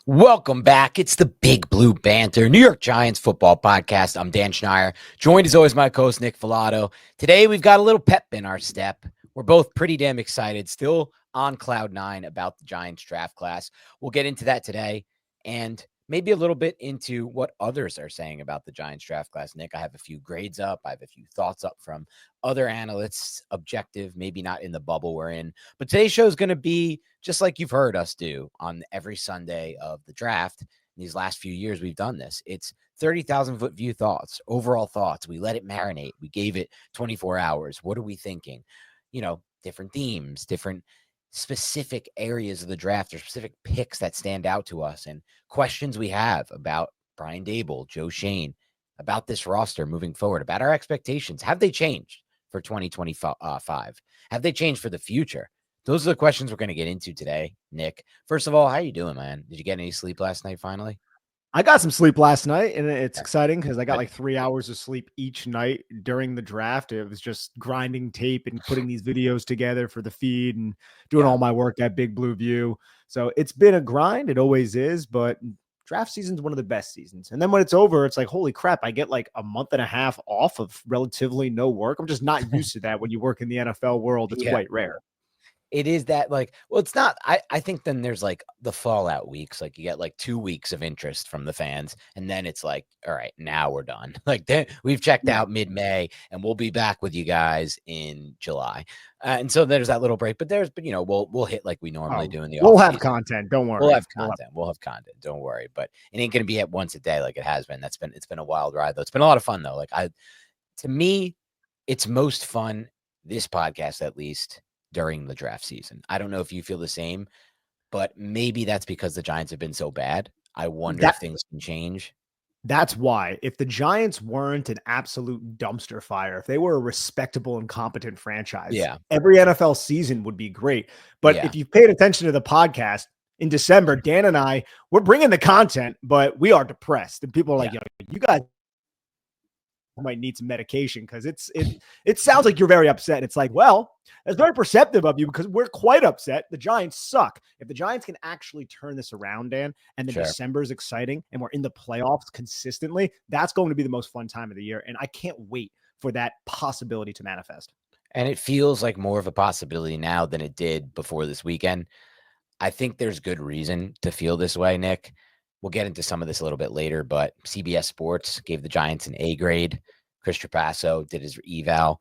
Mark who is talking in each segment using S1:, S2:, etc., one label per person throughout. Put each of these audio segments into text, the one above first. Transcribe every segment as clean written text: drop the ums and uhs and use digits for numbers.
S1: Welcome back. It's the Big Blue Banter, New York Giants football podcast. I'm Dan Schneier, joined as always my co-host Nick Filato. Today we've got a little pep in our step. We're both pretty damn excited, still on cloud nine about the Giants draft class. We'll get into that today and maybe a little bit into what others are saying about the Giants draft class. Nick, I have a few grades up. I have a few thoughts up from other analysts, objective, maybe not in the bubble we're in. But today's show is going to be just like you've heard us do on every Sunday of the draft. In these last few years, we've done this. It's 30,000-foot view thoughts, overall thoughts. We let it marinate. We gave it 24 hours. What are we thinking? Different themes, different specific areas of the draft or specific picks that stand out to us and questions we have about Brian Daboll, Joe Schoen, about this roster moving forward, about our expectations. Have they changed for 2025? Have they changed for the future? Those are the questions we're going to get into today, Nick. First of all, how you doing, man? Did you get any sleep last night finally?
S2: I got some sleep last night, and it's exciting because I got
S1: Good.
S2: like 3 hours of sleep each night during the draft. It was just grinding tape and putting these videos together for the feed and doing all my work at Big Blue View. So it's been a grind. It always is, but draft season's one of the best seasons. And then when it's over, it's like, holy crap, I get like a month and a half off of relatively no work. I'm just not used to that when you work in the NFL world. It's quite rare.
S1: It is that it's not, I think then there's like the fallout weeks, like you get like 2 weeks of interest from the fans. And then it's like, all right, now we're done. Like then we've checked out mid-May and we'll be back with you guys in July. And so there's that little break, but we'll hit like we normally do in the
S2: We'll
S1: off-season.
S2: have content. Don't worry.
S1: We'll have content. Don't worry. But it ain't going to be at once a day like it has been. It's been a wild ride though. It's been a lot of fun though. To me, it's most fun, this podcast at least, during the draft season. I don't know if you feel the same, but maybe that's because the Giants have been so bad. I wonder if things can change.
S2: That's why. If the Giants weren't an absolute dumpster fire, if they were a respectable and competent franchise, every NFL season would be great. But if you've paid attention to the podcast in December, Dan and I, we're bringing the content, but we are depressed. And people are like, yo, you guys might need some medication because it sounds like you're very upset. And it's like, well, that's very perceptive of you because we're quite upset. The Giants suck. If the Giants can actually turn this around, Dan, and then December is exciting and we're in the playoffs consistently, that's going to be the most fun time of the year. And I can't wait for that possibility to manifest.
S1: And it feels like more of a possibility now than it did before this weekend. I think there's good reason to feel this way, Nick. We'll get into some of this a little bit later, but CBS Sports gave the Giants an A grade. Chris Trapasso did his eval.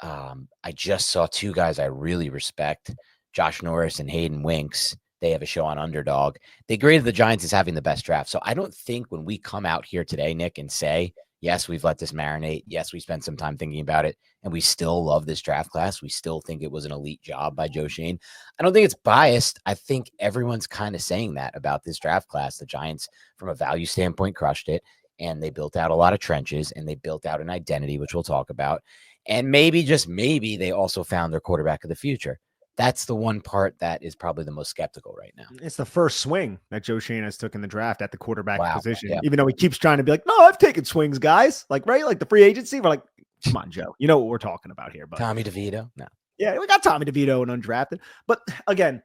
S1: I just saw two guys I really respect, Josh Norris and Hayden Winks. They have a show on Underdog. They graded the Giants as having the best draft. So I don't think when we come out here today, Nick, and say, yes, we've let this marinate. Yes, we spent some time thinking about it, and we still love this draft class. We still think it was an elite job by Joe Schoen. I don't think it's biased. I think everyone's kind of saying that about this draft class. The Giants, from a value standpoint, crushed it, and they built out a lot of trenches, and they built out an identity, which we'll talk about. And maybe, just maybe, they also found their quarterback of the future. That's the one part that is probably the most skeptical right now.
S2: It's the first swing that Joe Schoen has took in the draft at the quarterback position,
S1: Yeah.
S2: even though he keeps trying to be like, no, I've taken swings, guys. Like, right? Like the free agency. We're like, come on, Joe. You know what we're talking about here. But
S1: Tommy DeVito? No.
S2: Yeah, we got Tommy DeVito and undrafted. But again,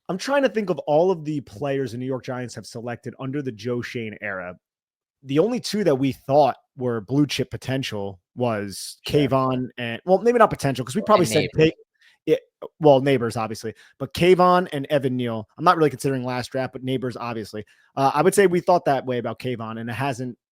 S2: I'm trying to think of all of the players the New York Giants have selected under the Joe Schoen era. The only two that we thought were blue chip potential was Kayvon and, well, maybe not potential because we probably said Neighbors, obviously, but Kayvon and Evan Neal. I'm not really considering last draft, but Neighbors, obviously. I would say we thought that way about Kayvon, and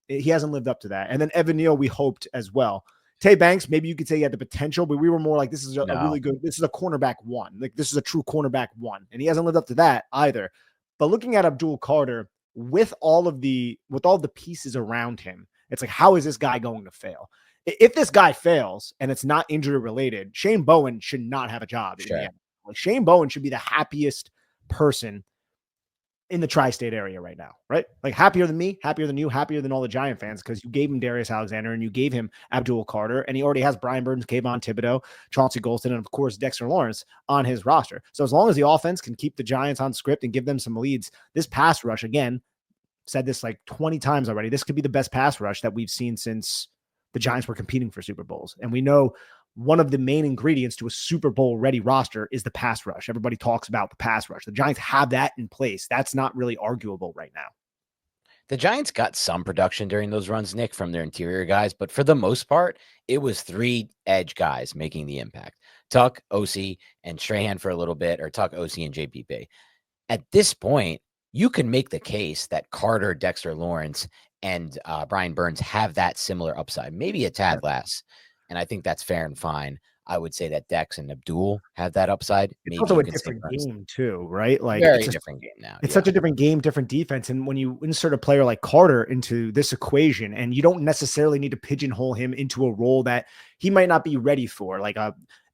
S2: he hasn't lived up to that. And then Evan Neal, we hoped as well. Tay Banks, maybe you could say he had the potential, but we were more like, this is a really good, this is a cornerback one. Like, this is a true cornerback one. And he hasn't lived up to that either. But looking at Abdul Carter, with all the pieces around him, it's like, how is this guy going to fail? If this guy fails and it's not injury related, Shane Bowen should not have a job. Like, Shane Bowen should be the happiest person in the tri-state area right now, right? Like, happier than me, happier than you, happier than all the Giant fans, because you gave him Darius Alexander and you gave him Abdul Carter, and he already has Brian Burns, Kayvon Thibodeau, Chauncey Golston, and of course Dexter Lawrence on his roster. So as long as the offense can keep the Giants on script and give them some leads, this pass rush, again, said this like 20 times already, this could be the best pass rush that we've seen since the Giants were competing for Super Bowls. And we know one of the main ingredients to a Super Bowl ready roster is the pass rush. Everybody talks about the pass rush. The Giants have that in place. That's not really arguable right now.
S1: The Giants got some production during those runs, Nick, from their interior guys, but for the most part, it was 3 edge guys making the impact. Tuck, OC, and Strahan for a little bit, or Tuck, OC, and JPP. At this point, you can make the case that Carter, Dexter Lawrence, and Brian Burns have that similar upside, maybe a tad less. And I think that's fair and fine. I would say that Dex and Abdul have that upside.
S2: It's
S1: Maybe
S2: also
S1: you
S2: a
S1: can say
S2: different
S1: Burns.
S2: game too, right? Like
S1: Very different game now.
S2: it's such a different game, different defense. And when you insert a player like Carter into this equation, and you don't necessarily need to pigeonhole him into a role that he might not be ready for, like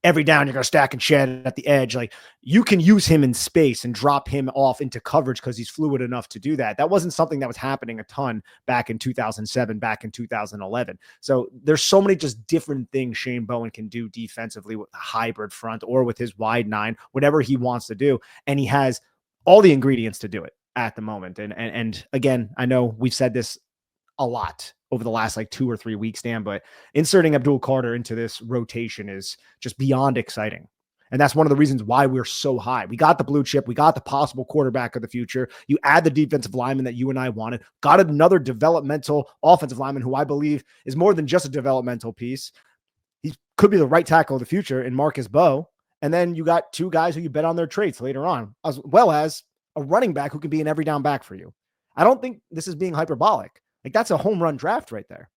S2: every down you're going to stack and shed at the edge. Like you can use him in space and drop him off into coverage because he's fluid enough to do that. That wasn't something that was happening a ton back in 2007, back in 2011. So there's so many just different things Shane Bowen can do defensively with a hybrid front or with his wide 9, whatever he wants to do. And he has all the ingredients to do it at the moment. And again, I know we've said this a lot over the last like 2 or 3 weeks, Dan, but inserting Abdul Carter into this rotation is just beyond exciting. And that's one of the reasons why we're so high. We got the blue chip. We got the possible quarterback of the future. You add the defensive lineman that you and I wanted, got another developmental offensive lineman who I believe is more than just a developmental piece. He could be the right tackle of the future in Marcus Bowe. And then you got 2 guys who you bet on their traits later on, as well as a running back who can be an every down back for you. I don't think this is being hyperbolic. Like that's a home run draft right there.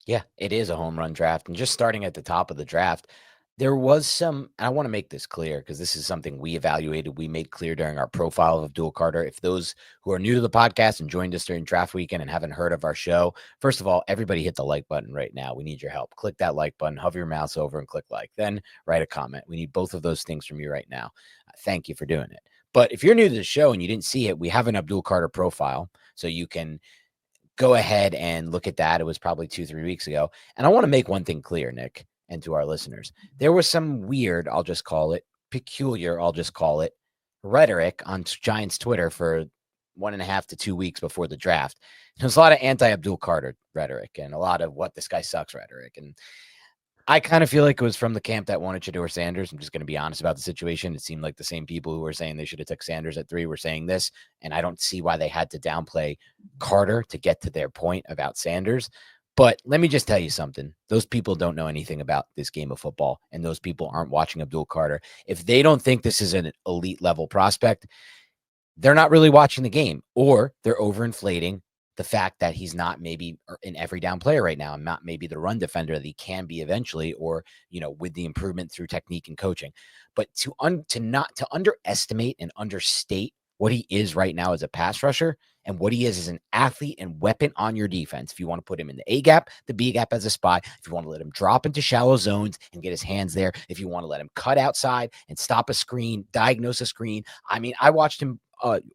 S1: Yeah, it is a home run draft. And just starting at the top of the draft, there was some, and I want to make this clear because this is something we evaluated. We made clear during our profile of Abdul Carter. If those who are new to the podcast and joined us during draft weekend and haven't heard of our show, first of all, everybody hit the like button right now. We need your help. Click that like button, hover your mouse over and click like, then write a comment. We need both of those things from you right now. Thank you for doing it. But if you're new to the show and you didn't see it, we have an Abdul Carter profile. So you can go ahead and look at that. It was probably 2-3 weeks ago. And I want to make one thing clear, Nick, and to our listeners. There was some weird, I'll just call it, peculiar, I'll just call it, rhetoric on Giants Twitter for 1.5 to 2 weeks before the draft. There's a lot of anti-Abdul Carter rhetoric and a lot of what this guy sucks rhetoric. And I kind of feel like it was from the camp that wanted Shedeur Sanders. I'm just going to be honest about the situation. It seemed like the same people who were saying they should have took Sanders at 3 were saying this, and I don't see why they had to downplay Carter to get to their point about Sanders. But let me just tell you something. Those people don't know anything about this game of football, and those people aren't watching Abdul Carter. If they don't think this is an elite level prospect, they're not really watching the game, or they're overinflating the fact that he's not maybe an every down player right now and not maybe the run defender that he can be eventually, or, with the improvement through technique and coaching. But to underestimate and understate what he is right now as a pass rusher and what he is as an athlete and weapon on your defense. If you want to put him in the A gap, the B gap as a spot, if you want to let him drop into shallow zones and get his hands there, if you want to let him cut outside and stop a screen, diagnose a screen. I mean, I watched him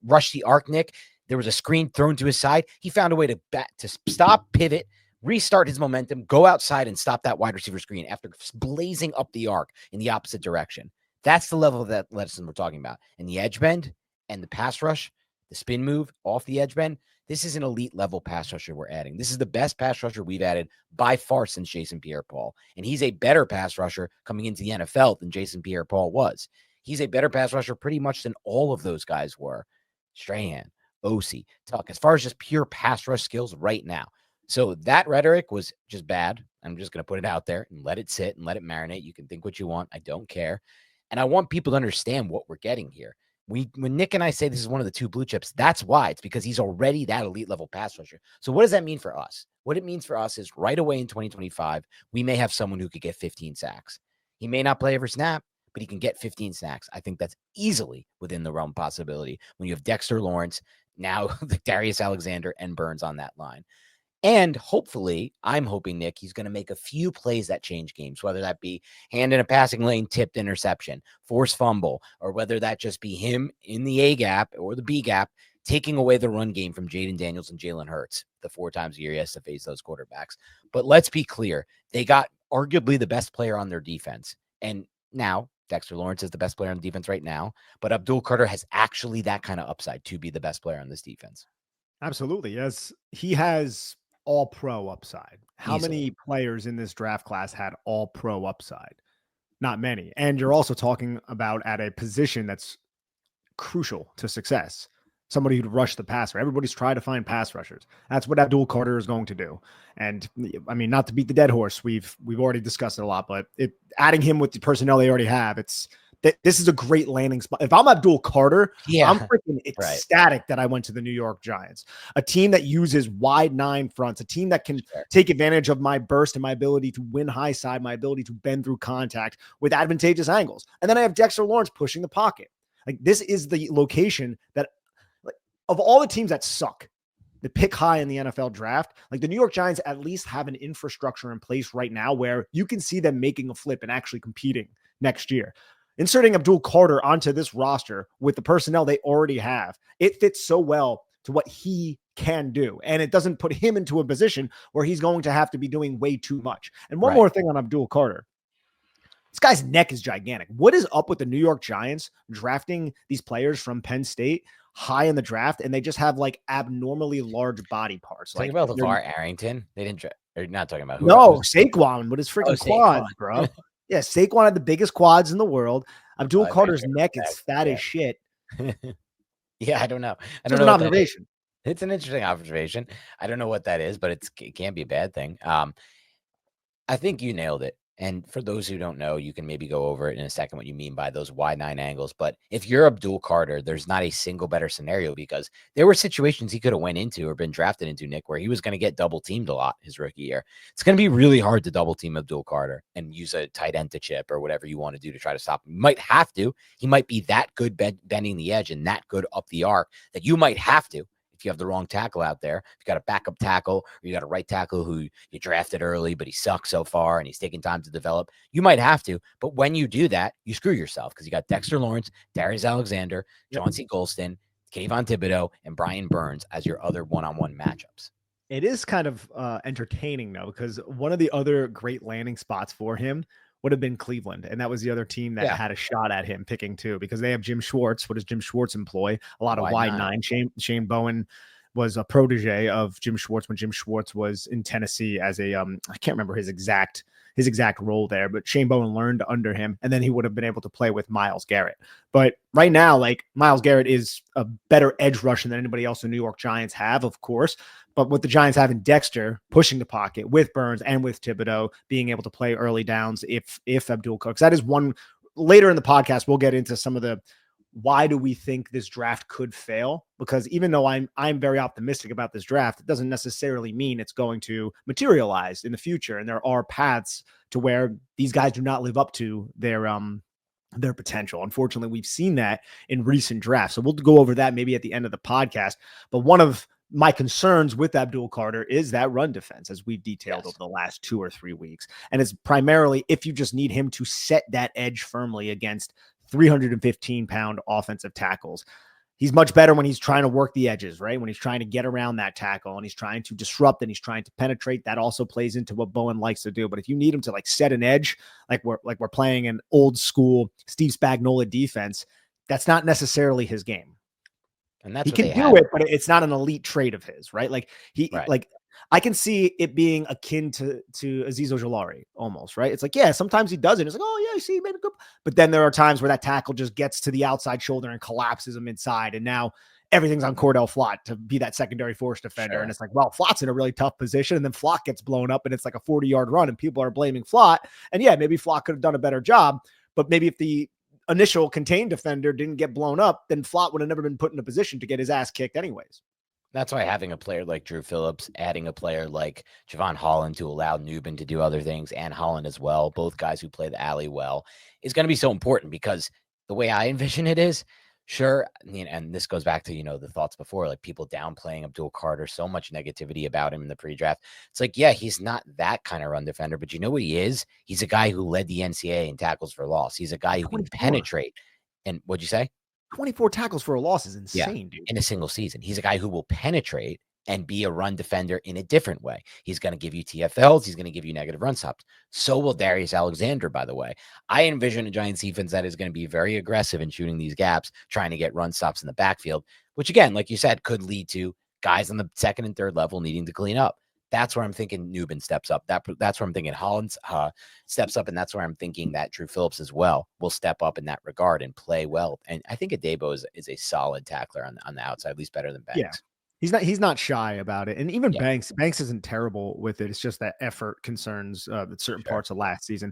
S1: rush the arc, Nick. There was a screen thrown to his side. He found a way to stop, pivot, restart his momentum, go outside and stop that wide receiver screen after blazing up the arc in the opposite direction. That's the level of athleticism we're talking about. And the edge bend and the pass rush, the spin move off the edge bend, this is an elite level pass rusher we're adding. This is the best pass rusher we've added by far since Jason Pierre-Paul. And he's a better pass rusher coming into the NFL than Jason Pierre-Paul was. He's a better pass rusher pretty much than all of those guys were. Strahan, OC, Tuck, as far as just pure pass rush skills right now. So that rhetoric was just bad. I'm just going to put it out there and let it sit and let it marinate. You can think what you want. I don't care. And I want people to understand what we're getting here. When Nick and I say this is one of the 2 blue chips, that's why. It's because he's already that elite level pass rusher. So what does that mean for us? What it means for us is right away in 2025, we may have someone who could get 15 sacks. He may not play every snap, but he can get 15 sacks. I think that's easily within the realm possibility when you have Dexter Lawrence, now Darius Alexander, and Burns on that line. And hopefully, I'm hoping, Nick, he's going to make a few plays that change games, whether that be hand in a passing lane, tipped interception, forced fumble, or whether that just be him in the A gap or the B gap, taking away the run game from Jaden Daniels and Jalen Hurts the 4 times a year he has to face those quarterbacks. But let's be clear. They got arguably the best player on their defense. And now Dexter Lawrence is the best player on the defense right now, but Abdul Carter has actually that kind of upside to be the best player on this defense.
S2: Absolutely. As he has all pro upside. How
S1: Easily.
S2: many players in this draft class had all pro upside? Not many. And you're also talking about at a position that's crucial to success. Somebody who'd rush the passer. Everybody's trying to find pass rushers. That's what Abdul Carter is going to do. And I mean, not to beat the dead horse, we've already discussed it a lot, but adding him with the personnel they already have, this is a great landing spot. If I'm Abdul Carter, I'm freaking ecstatic that I went to the New York Giants, a team that uses wide 9 fronts, a team that can take advantage of my burst and my ability to win high side, my ability to bend through contact with advantageous angles. And then I have Dexter Lawrence pushing the pocket. Like, this is the location that, like, of all the teams that suck, the pick high in the NFL draft, like the New York Giants at least have an infrastructure in place right now where you can see them making a flip and actually competing next year. Inserting Abdul Carter onto this roster with the personnel they already have, it fits so well to what he can do. And it doesn't put him into a position where he's going to have to be doing way too much. And one more thing on Abdul Carter. This guy's neck is gigantic. What is up with the New York Giants drafting these players from Penn State high in the draft, and they just have like abnormally large body parts?
S1: Talking about LeVar Arrington, they didn't. They're not talking about
S2: Saquon with his freaking quads, bro. Yeah, Saquon had the biggest quads in the world. Abdul Carter's neck is fat as shit.
S1: Yeah, I don't know. I
S2: don't know. An observation.
S1: It's an interesting observation. I don't know what that is, but it can't be a bad thing. I think you nailed it. And for those who don't know, you can maybe go over it in a second what you mean by those wide 9 angles. But if you're Abdul Carter, there's not a single better scenario, because there were situations he could have went into or been drafted into, Nick, where he was going to get double teamed a lot his rookie year. It's going to be really hard to double team Abdul Carter and use a tight end to chip or whatever you want to do to try to stop him. You might have to. He might be that good bending the edge and that good up the arc that you might have to. If you have the wrong tackle out there, if you got a backup tackle, or you got a right tackle who you drafted early, but he sucks so far and he's taking time to develop, you might have to. But when you do that, you screw yourself, because you got Dexter Lawrence, Darius Alexander, Chauncey Golston, Kayvon Thibodeau, and Brian Burns as your other one-on-one matchups.
S2: It is kind of entertaining, though, because one of the other great landing spots for him would have been Cleveland. And that was the other team that had a shot at him picking too, because they have Jim Schwartz. What does Jim Schwartz employ? A lot of wide 9. Shane Bowen was a protege of Jim Schwartz when Jim Schwartz was in Tennessee as a, I can't remember his exact role there, but Shane Bowen learned under him, and then he would have been able to play with Myles Garrett. But right now, like, Myles Garrett is a better edge rusher than anybody else the New York Giants have, of course. But what the Giants have in Dexter pushing the pocket with Burns and with Thibodeau being able to play early downs if Abdul Cooks. That is one. Later in the podcast, we'll get into some of the why do we think this draft could fail? Because even though I'm very optimistic about this draft, it doesn't necessarily mean it's going to materialize in the future. And there are paths to where these guys do not live up to their potential. Unfortunately, we've seen that in recent drafts. So we'll go over that maybe at the end of the podcast. But one of my concerns with Abdul Carter is that run defense, as we've detailed over the last 2 or 3 weeks. And it's primarily if you just need him to set that edge firmly against 315-pound offensive tackles. He's much better when he's trying to work the edges, right? When he's trying to get around that tackle and he's trying to disrupt and he's trying to penetrate. That also plays into what Bowen likes to do. But if you need him to like set an edge, like we're playing an old school Steve Spagnuolo defense, that's not necessarily his game.
S1: And that's
S2: he can do it, but it's not an elite trait of his, right? Like like I can see it being akin to Azeez Ojulari almost, right? It's like, yeah, sometimes he does it. It's like, oh yeah, you see, he made a good. But then there are times where that tackle just gets to the outside shoulder and collapses him inside, and now everything's on Cordell Flott to be that secondary force defender. And it's like, well, Flott's in a really tough position, and then Flott gets blown up, and it's like a 40-yard run, and people are blaming Flott. And yeah, maybe Flott could have done a better job, but maybe if the initial contained defender didn't get blown up, then Flott would have never been put in a position to get his ass kicked anyways.
S1: That's why having a player like Drew Phillips, adding a player like Javon Holland to allow Newbin to do other things, and Holland as well, both guys who play the alley well, is going to be so important, because the way I envision it is, sure, and this goes back to, the thoughts before, like people downplaying Abdul Carter, so much negativity about him in the pre-draft. It's like, yeah, he's not that kind of run defender, but you know what he is? He's a guy who led the NCAA in tackles for loss. He's a guy who can penetrate. And what'd you say?
S2: 24 tackles for a loss is insane, dude.
S1: In a single season. He's a guy who will penetrate and be a run defender in a different way. He's going to give you TFLs. He's going to give you negative run stops. So will Darius Alexander, by the way. I envision a Giants defense that is going to be very aggressive in shooting these gaps, trying to get run stops in the backfield, which again, like you said, could lead to guys on the second and third level needing to clean up. That's where I'm thinking Newman steps up. That's where I'm thinking Holland steps up, and that's where I'm thinking that Drew Phillips as well will step up in that regard and play well. And I think Adebo is a solid tackler on the outside, at least better than
S2: Yeah.
S1: Banks.
S2: He's not shy about it. And even
S1: Yeah,
S2: Banks isn't terrible with it. It's just that effort concerns that certain
S1: sure.
S2: parts of last season.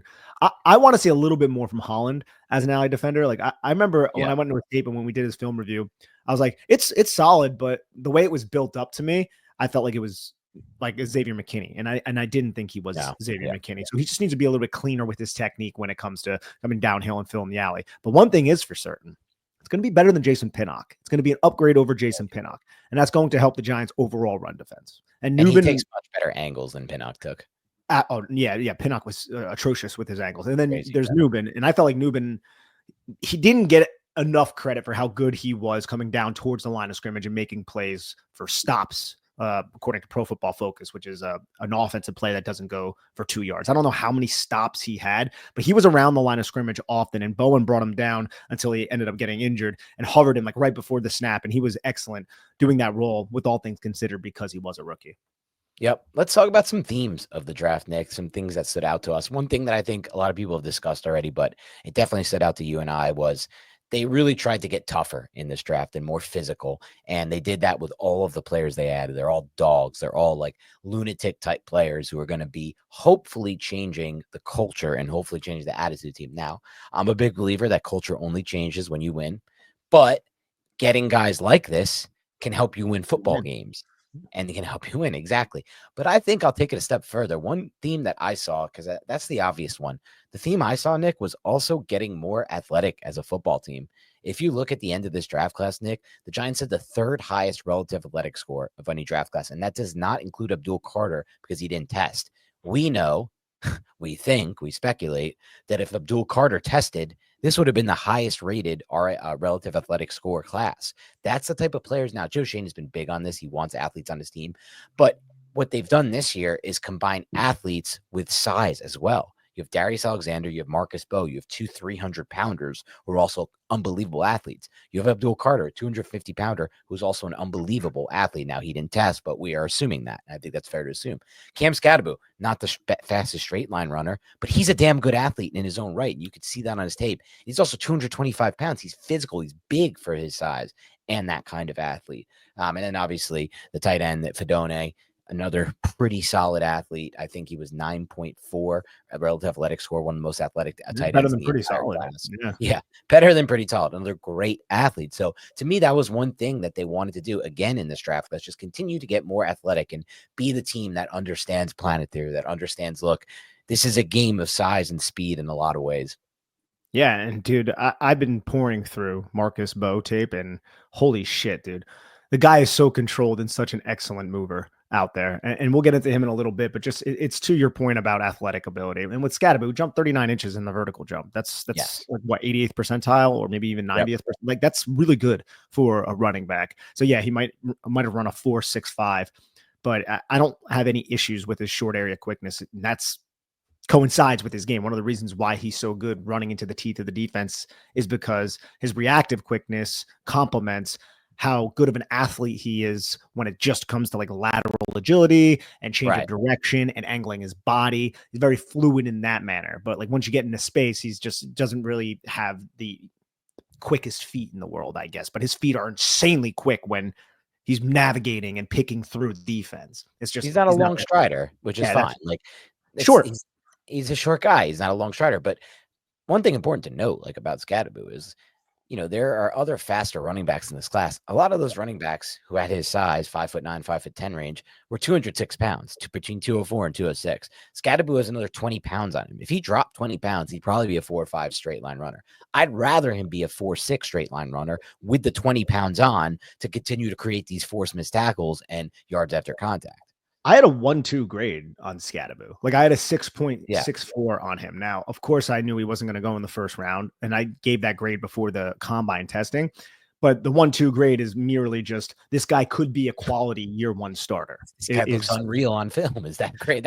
S2: I want to see a little bit more from Holland as an alley defender. Like I remember when
S1: Yeah,
S2: I went to a tape and when we did his film review, I was like, it's solid, but the way it was built up to me, I felt like it was like Xavier McKinney. And I didn't think he was
S1: no,
S2: Xavier
S1: yeah,
S2: McKinney. So he just needs to be a little bit cleaner with his technique when it comes to coming downhill and filling the alley. But one thing is for certain. It's going to be better than Jason Pinnock. It's going to be an upgrade over Jason Pinnock. And that's going to help the Giants' overall run defense. And
S1: and he
S2: Newman,
S1: takes much better angles than Pinnock took.
S2: Pinnock was atrocious with his angles. And then
S1: Crazy,
S2: there's Newman, and I felt like Newman, he didn't get enough credit for how good he was coming down towards the line of scrimmage and making plays for stops. According to Pro Football Focus, which is an offensive play that doesn't go for 2 yards. I don't know how many stops he had, but he was around the line of scrimmage often, and Bowen brought him down until he ended up getting injured and hovered him like right before the snap, and he was excellent doing that role with all things considered because he was a rookie.
S1: Yep. Let's talk about some themes of the draft, Nick, some things that stood out to us. One thing that I think a lot of people have discussed already, but it definitely stood out to you and I was they really tried to get tougher in this draft and more physical. And they did that with all of the players they added. They're all dogs. They're all like lunatic type players who are going to be hopefully changing the culture and hopefully changing the attitude team. Now, I'm a big believer that culture only changes when you win, but getting guys like this can help you win football games. And they can help you win. Exactly. But I think I'll take it a step further. One theme that I saw, because that's the obvious one. The theme I saw, Nick, was also getting more athletic as a football team. If you look at the end of this draft class, Nick, the Giants had the third highest relative athletic score of any draft class. And that does not include Abdul Carter because he didn't test. We know, we think, we speculate that if Abdul Carter tested, this would have been the highest rated relative athletic score class. That's the type of players. Now, Joe Schoen has been big on this. He wants athletes on his team. But what they've done this year is combine athletes with size as well. You have Darius Alexander, you have Marcus Bowe, you have two 300-pounders who are also unbelievable athletes. You have Abdul Carter, a 250-pounder, who's also an unbelievable athlete. Now, he didn't test, but we are assuming that. I think that's fair to assume. Cam Scadaboo, not the fastest straight line runner, but he's a damn good athlete in his own right. And you could see that on his tape. He's also 225 pounds. He's physical. He's big for his size and that kind of athlete. And then obviously the tight end, that Fedone, another pretty solid athlete. I think he was 9.4 a relative athletic score, one of the most athletic tight
S2: Better
S1: ends.
S2: than pretty solid.
S1: Yeah, better than pretty solid. Another great athlete. So to me, that was one thing that they wanted to do again in this draft. Let's just continue to get more athletic and be the team that understands planet theory, that understands, look, this is a game of size and speed in a lot of ways.
S2: Yeah, and dude, I've been pouring through Marcus Bowe tape, and holy shit, dude. The guy is so controlled and such an excellent mover out there. And we'll get into him in a little bit, but just it's to your point about athletic ability. And with Scadaboo, jumped 39 inches in the vertical jump. That's
S1: Yes.
S2: like what, 88th percentile or maybe even 90th.
S1: Yep.
S2: Like that's really good for a running back. So yeah, he might have run a 4.65, but I don't have any issues with his short area quickness. And that's coincides with his game. One of the reasons why he's so good running into the teeth of the defense is because his reactive quickness complements how good of an athlete he is when it just comes to like lateral agility and change of direction and angling his body. He's very fluid in that manner. But like once you get into space, he's just doesn't really have the quickest feet in the world, I guess. But his feet are insanely quick when he's navigating and picking through defense. It's just
S1: he's not a long strider, which is fine. Like
S2: short.
S1: He's a short guy. He's not a long strider. But one thing important to note, like about Scadaboo, is there are other faster running backs in this class. A lot of those running backs who had his size, 5'9", 5'10" range, were 206 pounds, between 204 and 206. Scadaboo has another 20 pounds on him. If he dropped 20 pounds, he'd probably be a 4-5 straight line runner. I'd rather him be a 4-6 straight line runner with the 20 pounds on to continue to create these forced missed tackles and yards after contact.
S2: I had a 1-2 grade on Scadaboo. Like I had a 6.64 on him. Now, of course, I knew he wasn't going to go in the first round, and I gave that grade before the combine testing. But the 1-2 grade is merely just this guy could be a quality year one starter.
S1: This guy looks unreal on film. Is that great?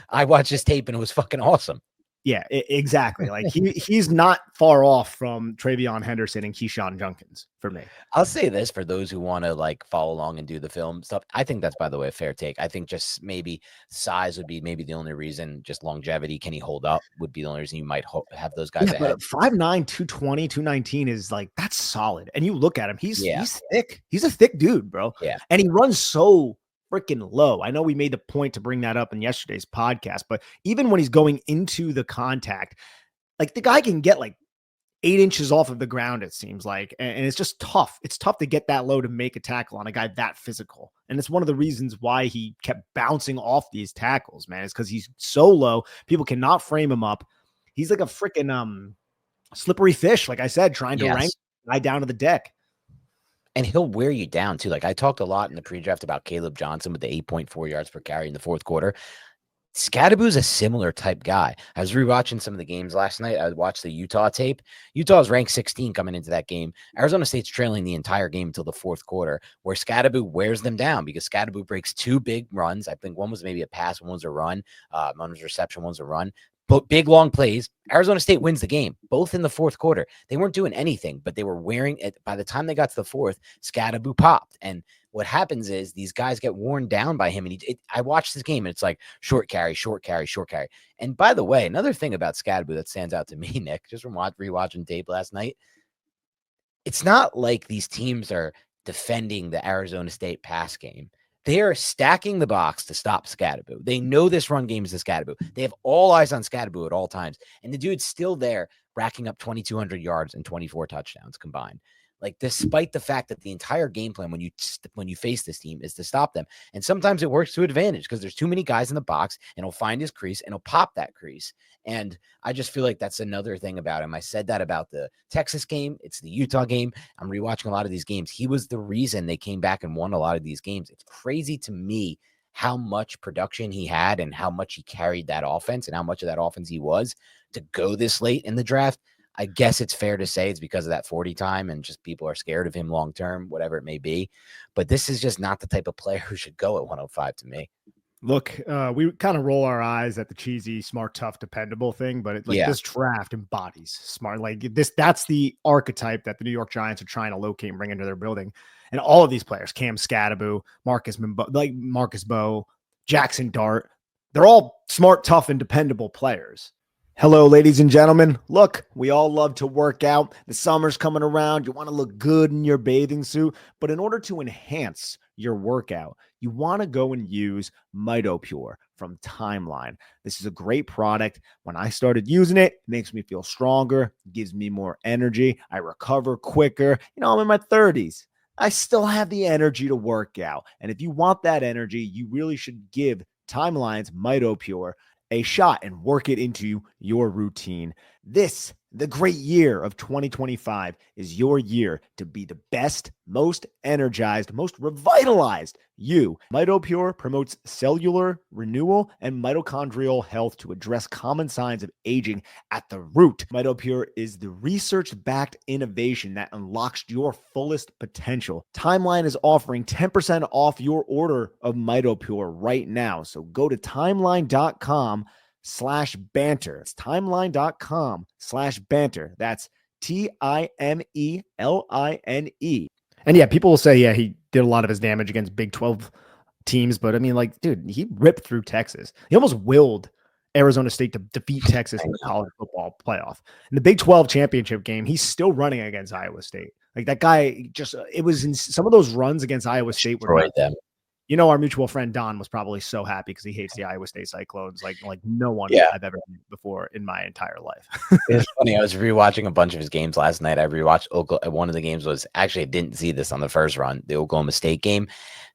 S1: I watched his tape and it was fucking awesome.
S2: Yeah, exactly. Like he's not far off from Travion Henderson and Keyshawn Junkins for me.
S1: I'll say this for those who want to like follow along and do the film stuff. I think that's, by the way, a fair take. I think just maybe size would be maybe the only reason, just longevity. Can he hold up would be the only reason you might have those guys
S2: Yeah,
S1: ahead.
S2: but 5'9", 220, 219 is like, that's solid. And you look at him, he's thick. He's a thick dude, bro.
S1: Yeah.
S2: And he runs so freaking low. I know we made the point to bring that up in yesterday's podcast, but even when he's going into the contact, like the guy can get like 8 inches off of the ground, it seems like. And it's just tough. It's tough to get that low to make a tackle on a guy that physical. And it's one of the reasons why he kept bouncing off these tackles, man, is because he's so low. People cannot frame him up. He's like a freaking slippery fish, like I said, trying to rank the guy down to the deck.
S1: And he'll wear you down too. Like I talked a lot in the pre-draft about Caleb Johnson with the 8.4 yards per carry in the fourth quarter. Scadaboo's a similar type guy. I was rewatching some of the games last night. I watched the Utah tape. Utah is ranked 16 coming into that game. Arizona State's trailing the entire game until the fourth quarter, where Scadaboo wears them down because Scadaboo breaks 2 big runs. I think one was maybe a pass, one was a run. One was reception, one was a run. But big long plays. Arizona State wins the game, both in the fourth quarter. They weren't doing anything, but they were wearing it. By the time they got to the fourth, Scadaboo popped. And what happens is these guys get worn down by him. And I watched this game and it's like short carry, short carry, short carry. And by the way, another thing about Scadaboo that stands out to me, Nick, just from rewatching tape last night, it's not like these teams are defending the Arizona State pass game. They are stacking the box to stop Scadaboo. They know this run game is the Scadaboo. They have all eyes on Scadaboo at all times. And the dude's still there racking up 2,200 yards and 24 touchdowns combined. Like, despite the fact that the entire game plan when you face this team is to stop them. And sometimes it works to advantage because there's too many guys in the box and he'll find his crease and he'll pop that crease. And I just feel like that's another thing about him. I said that about the Texas game. It's the Utah game. I'm rewatching a lot of these games. He was the reason they came back and won a lot of these games. It's crazy to me how much production he had and how much he carried that offense and how much of that offense he was to go this late in the draft. I guess it's fair to say it's because of that 40 time and just people are scared of him long term, whatever it may be. But this is just not the type of player who should go at 105 to me.
S2: Look, we kind of roll our eyes at the cheesy, smart, tough, dependable thing, but this draft embodies smart. Like that's the archetype that the New York Giants are trying to locate and bring into their building. And all of these players, Cam Scadaboo, Marcus Bowe, Jackson Dart, they're all smart, tough, and dependable players. Hello, ladies and gentlemen. Look, we all love to work out. The summer's coming around. You want to look good in your bathing suit. But in order to enhance your workout, you want to go and use MitoPure from Timeline. This is a great product. When I started using it, it makes me feel stronger, gives me more energy. I recover quicker. I'm in my 30s. I still have the energy to work out. And if you want that energy, you really should give Timeline's MitoPure a shot and work it into your routine. The great year of 2025 is your year to be the best, most energized, most revitalized you. MitoPure promotes cellular renewal and mitochondrial health to address common signs of aging at the root. MitoPure is the research-backed innovation that unlocks your fullest potential. Timeline is offering 10% off your order of MitoPure right now. So go to timeline.com/banter. It's timeline.com/banter. That's TIMELINE. And yeah, people will say, he did a lot of his damage against Big 12 teams. But I mean, dude, he ripped through Texas. He almost willed Arizona State to defeat Texas in the college football playoff. In the Big 12 championship game, he's still running against Iowa State. Like that guy it was in some of those runs against Iowa State where our mutual friend Don was probably so happy because he hates the Iowa State Cyclones like no one I've ever seen before in my entire life.
S1: It's funny. I was rewatching a bunch of his games last night. I rewatched one of the games was actually I didn't see this on the first run, the Oklahoma State game.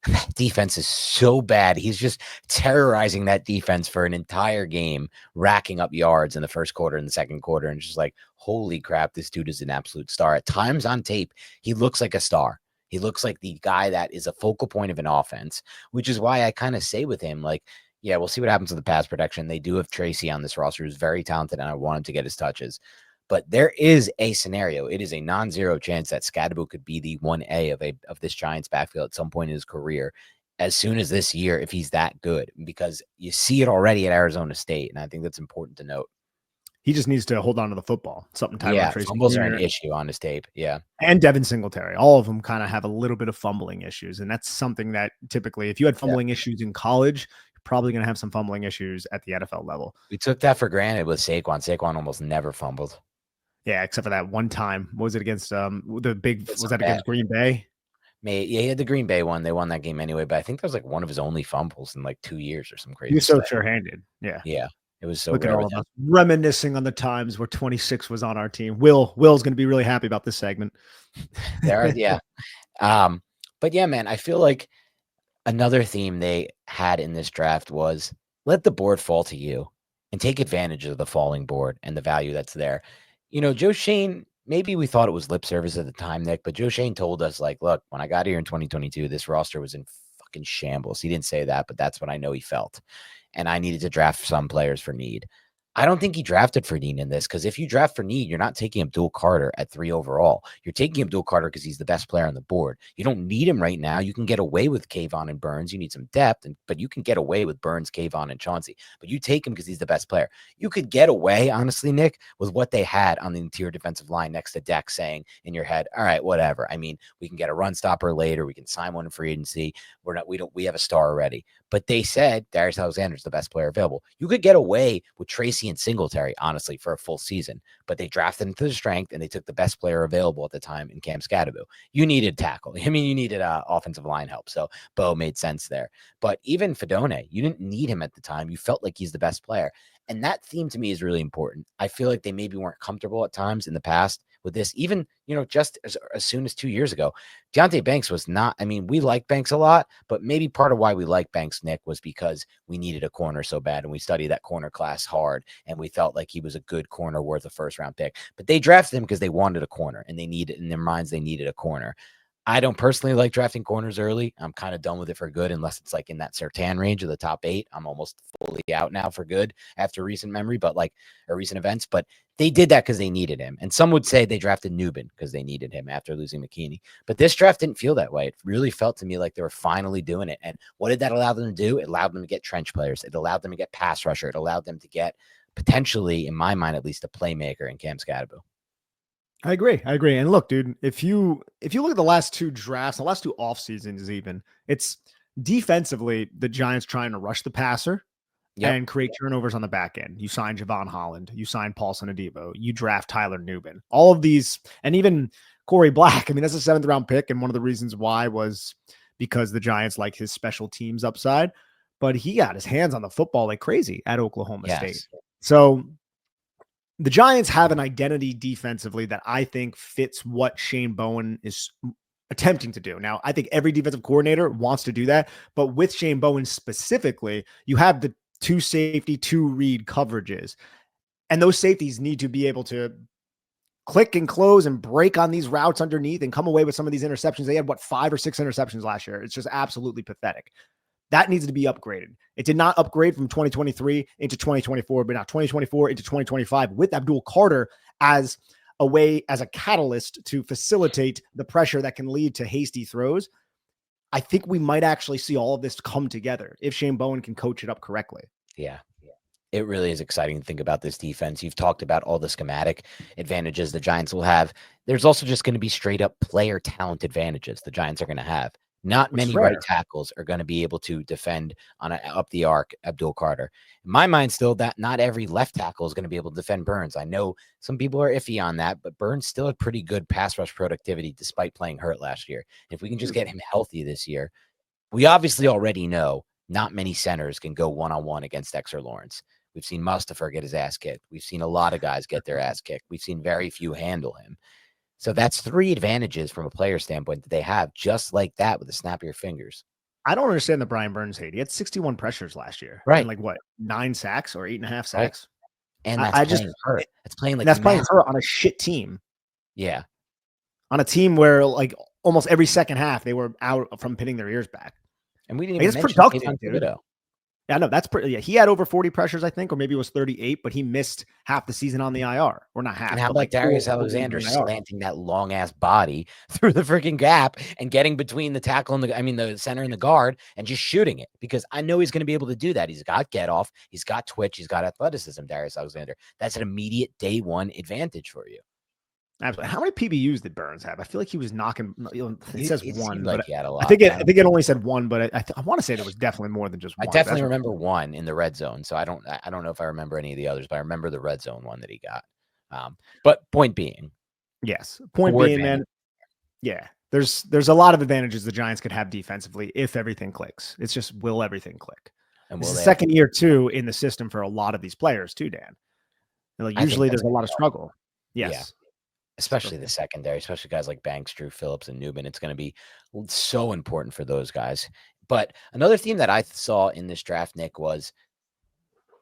S1: That defense is so bad. He's just terrorizing that defense for an entire game, racking up yards in the first quarter and the second quarter, and just like, holy crap, this dude is an absolute star. At times on tape, he looks like a star. He looks like the guy that is a focal point of an offense, which is why I kind of say with him, like, yeah, we'll see what happens with the pass protection. They do have Tracy on this roster who's very talented, and I want him to get his touches. But there is a scenario. It is a non-zero chance that Scadaboo could be the 1A of this Giants backfield at some point in his career as soon as this year if he's that good, because you see it already at Arizona State, and I think that's important to note.
S2: He just needs to hold on to the football. Something Tyrone
S1: Yeah,
S2: Tracy
S1: fumbles are an
S2: Jr.
S1: issue on his tape. Yeah.
S2: and Devin Singletary. All of them kind of have a little bit of fumbling issues. And that's something that typically, if you had
S1: Yeah.
S2: fumbling issues in college, you're probably going to have some fumbling issues at the NFL level.
S1: We took that for granted with Saquon. Saquon almost never fumbled.
S2: Yeah, except for that one time. What was it against the big?
S1: It's
S2: Was
S1: some
S2: that against Green Bay?
S1: Yeah, he had the Green Bay one. They won that game anyway, but I think that was like one of his only fumbles in like 2 years or some
S2: He
S1: crazy
S2: was so
S1: stuff.
S2: sure-handed. Yeah.
S1: Yeah, it was so
S2: Look at
S1: rare
S2: all
S1: with
S2: of
S1: him.
S2: us reminiscing on the times where 26 was on our team. Will's going to be really happy about this segment.
S1: Yeah. But yeah, man, I feel like another theme they had in this draft was let the board fall to you and take advantage of the falling board and the value that's there. Joe Shane, maybe we thought it was lip service at the time, Nick, but Joe Shane told us, like, look, when I got here in 2022, this roster was in fucking shambles. He didn't say that, but that's what I know he felt. And I needed to draft some players for need. I don't think he drafted for need in this, because if you draft for need, you're not taking Abdul Carter at 3 overall. You're taking Abdul Carter because he's the best player on the board. You don't need him right now. You can get away with Kayvon and Burns. You need some depth, but you can get away with Burns, Kayvon, and Chauncey. But you take him because he's the best player. You could get away, honestly, Nick, with what they had on the interior defensive line next to Deck, saying in your head, all right, whatever. I mean, we can get a run stopper later. We can sign one in free agency. We have a star already. But they said Darius Alexander's the best player available. You could get away with Tracy and Singletary, honestly, for a full season. But they drafted into the strength, and they took the best player available at the time in Cam Scadaboo. You needed tackle. I mean, you needed offensive line help. So Bo made sense there. But even Fedone, you didn't need him at the time. You felt like he's the best player. And that theme to me is really important. I feel like they maybe weren't comfortable at times in the past with this, even, just as soon as 2 years ago. Deontay Banks was not, I mean, we like Banks a lot, but maybe part of why we like Banks, Nick, was because we needed a corner so bad, and we studied that corner class hard, and we felt like he was a good corner worth a first-round pick. But they drafted him because they wanted a corner, and they needed, in their minds, they needed a corner. I don't personally like drafting corners early. I'm kind of done with it for good, unless it's like in that Surtain range of the top 8. I'm almost fully out now for good after recent memory, or recent events. But they did that because they needed him. And some would say they drafted Newbin because they needed him after losing McKinney. But this draft didn't feel that way. It really felt to me like they were finally doing it. And what did that allow them to do? It allowed them to get trench players. It allowed them to get pass rusher. It allowed them to get potentially, in my mind at least, a playmaker in Cam Scadaboo.
S2: I agree. And look, dude, if you look at the last 2 drafts, the last 2 off seasons, even, it's defensively the Giants trying to rush the passer and create turnovers on the back end. You sign Javon Holland, you sign Paulson Adebo, you draft Tyler Newbin. All of these, and even Corey Black. I mean, that's a 7th round pick, and one of the reasons why was because the Giants like his special teams upside, but he got his hands on the football like crazy at Oklahoma State. So the Giants have an identity defensively that I think fits what Shane Bowen is attempting to do. Now, I think every defensive coordinator wants to do that, but with Shane Bowen specifically, you have the 2 safety, 2 read coverages, and those safeties need to be able to click and close and break on these routes underneath and come away with some of these interceptions. They had 5 or 6 interceptions last year. It's just absolutely pathetic. That needs to be upgraded. It did not upgrade from 2023 into 2024, but now 2024 into 2025 with Abdul Carter as a catalyst to facilitate the pressure that can lead to hasty throws. I think we might actually see all of this come together if Shane Bowen can coach it up correctly.
S1: Yeah. It really is exciting to think about this defense. You've talked about all the schematic advantages the Giants will have. There's also just going to be straight up player talent advantages the Giants are going to have. Not many right tackles are going to be able to defend on up the arc Abdul Carter. In my mind, still, that not every left tackle is going to be able to defend Burns. I know some people are iffy on that, but Burns still had pretty good pass rush productivity despite playing hurt last year. If we can just get him healthy this year, we obviously already know not many centers can go one-on-one against Dexter Lawrence. We've seen Mustipher get his ass kicked. We've seen a lot of guys get their ass kicked. We've seen very few handle him. So that's 3 advantages from a player standpoint that they have, just like that, with a snap of your fingers.
S2: I don't understand the Brian Burns hate. He had 61 pressures last year.
S1: Right.
S2: And 9 sacks or 8.5 sacks.
S1: Right. And that's playing hurt. That's playing
S2: hurt on a shit team.
S1: Yeah.
S2: On a team where almost every second half they were out from pinning their ears back.
S1: And we didn't even mention
S2: productive,
S1: Thibodeau.
S2: Yeah, no, that's pretty. Yeah, he had over 40 pressures, I think, or maybe it was 38, but he missed half the season on the IR, or not half.
S1: And how
S2: but
S1: about
S2: like
S1: Darius
S2: 4
S1: Alexander
S2: on the IR.
S1: slanting that long ass body through the freaking gap and getting between the tackle and the center and the guard and just shooting it? Because I know he's going to be able to do that. He's got get off, he's got twitch, he's got athleticism. Darius Alexander. That's an immediate day one advantage for you.
S2: Absolutely. How many PBUs did Burns have? I feel like he was knocking. It says
S1: It
S2: one,
S1: seemed
S2: but
S1: like he had a lot.
S2: I think it only said one, but I want to say there was definitely more than just
S1: I
S2: one.
S1: definitely remember one in the red zone. So I don't know if I remember any of the others, but I remember the red zone one that he got. But point being,
S2: yes. Point being, man. Yeah, there's a lot of advantages the Giants could have defensively if everything clicks. It's just, will everything click? And this is the second year too in the system for a lot of these players too, Dan. Like, usually there's a lot of struggle. Yes.
S1: Yeah. Especially the secondary, especially guys like Banks, Drew Phillips, and Newman. It's going to be so important for those guys. But another theme that I saw in this draft, Nick, was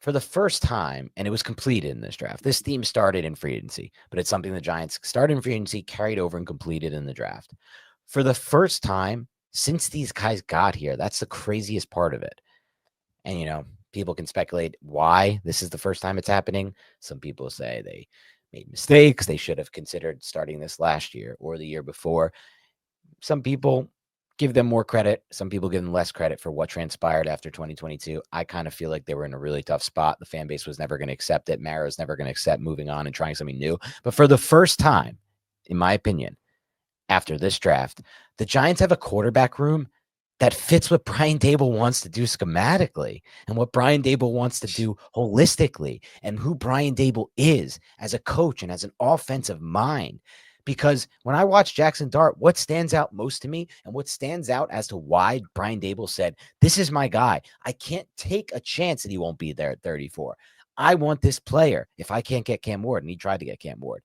S1: for the first time, and it was completed in this draft. This theme started in free agency, but it's something the Giants started in free agency, carried over, and completed in the draft. For the first time since these guys got here, that's the craziest part of it. And, people can speculate why this is the first time it's happening. Some people say they made mistakes. They should have considered starting this last year or the year before. Some people give them more credit. Some people give them less credit for what transpired after 2022. I kind of feel like they were in a really tough spot. The fan base was never going to accept it. Mara's never going to accept moving on and trying something new. But for the first time, in my opinion, after this draft, the Giants have a quarterback room that fits what Brian Daboll wants to do schematically and what Brian Daboll wants to do holistically and who Brian Daboll is as a coach and as an offensive mind. Because when I watch Jackson Dart, what stands out most to me and what stands out as to why Brian Daboll said, this is my guy. I can't take a chance that he won't be there at 34. I want this player. If I can't get Cam Ward, and he tried to get Cam Ward.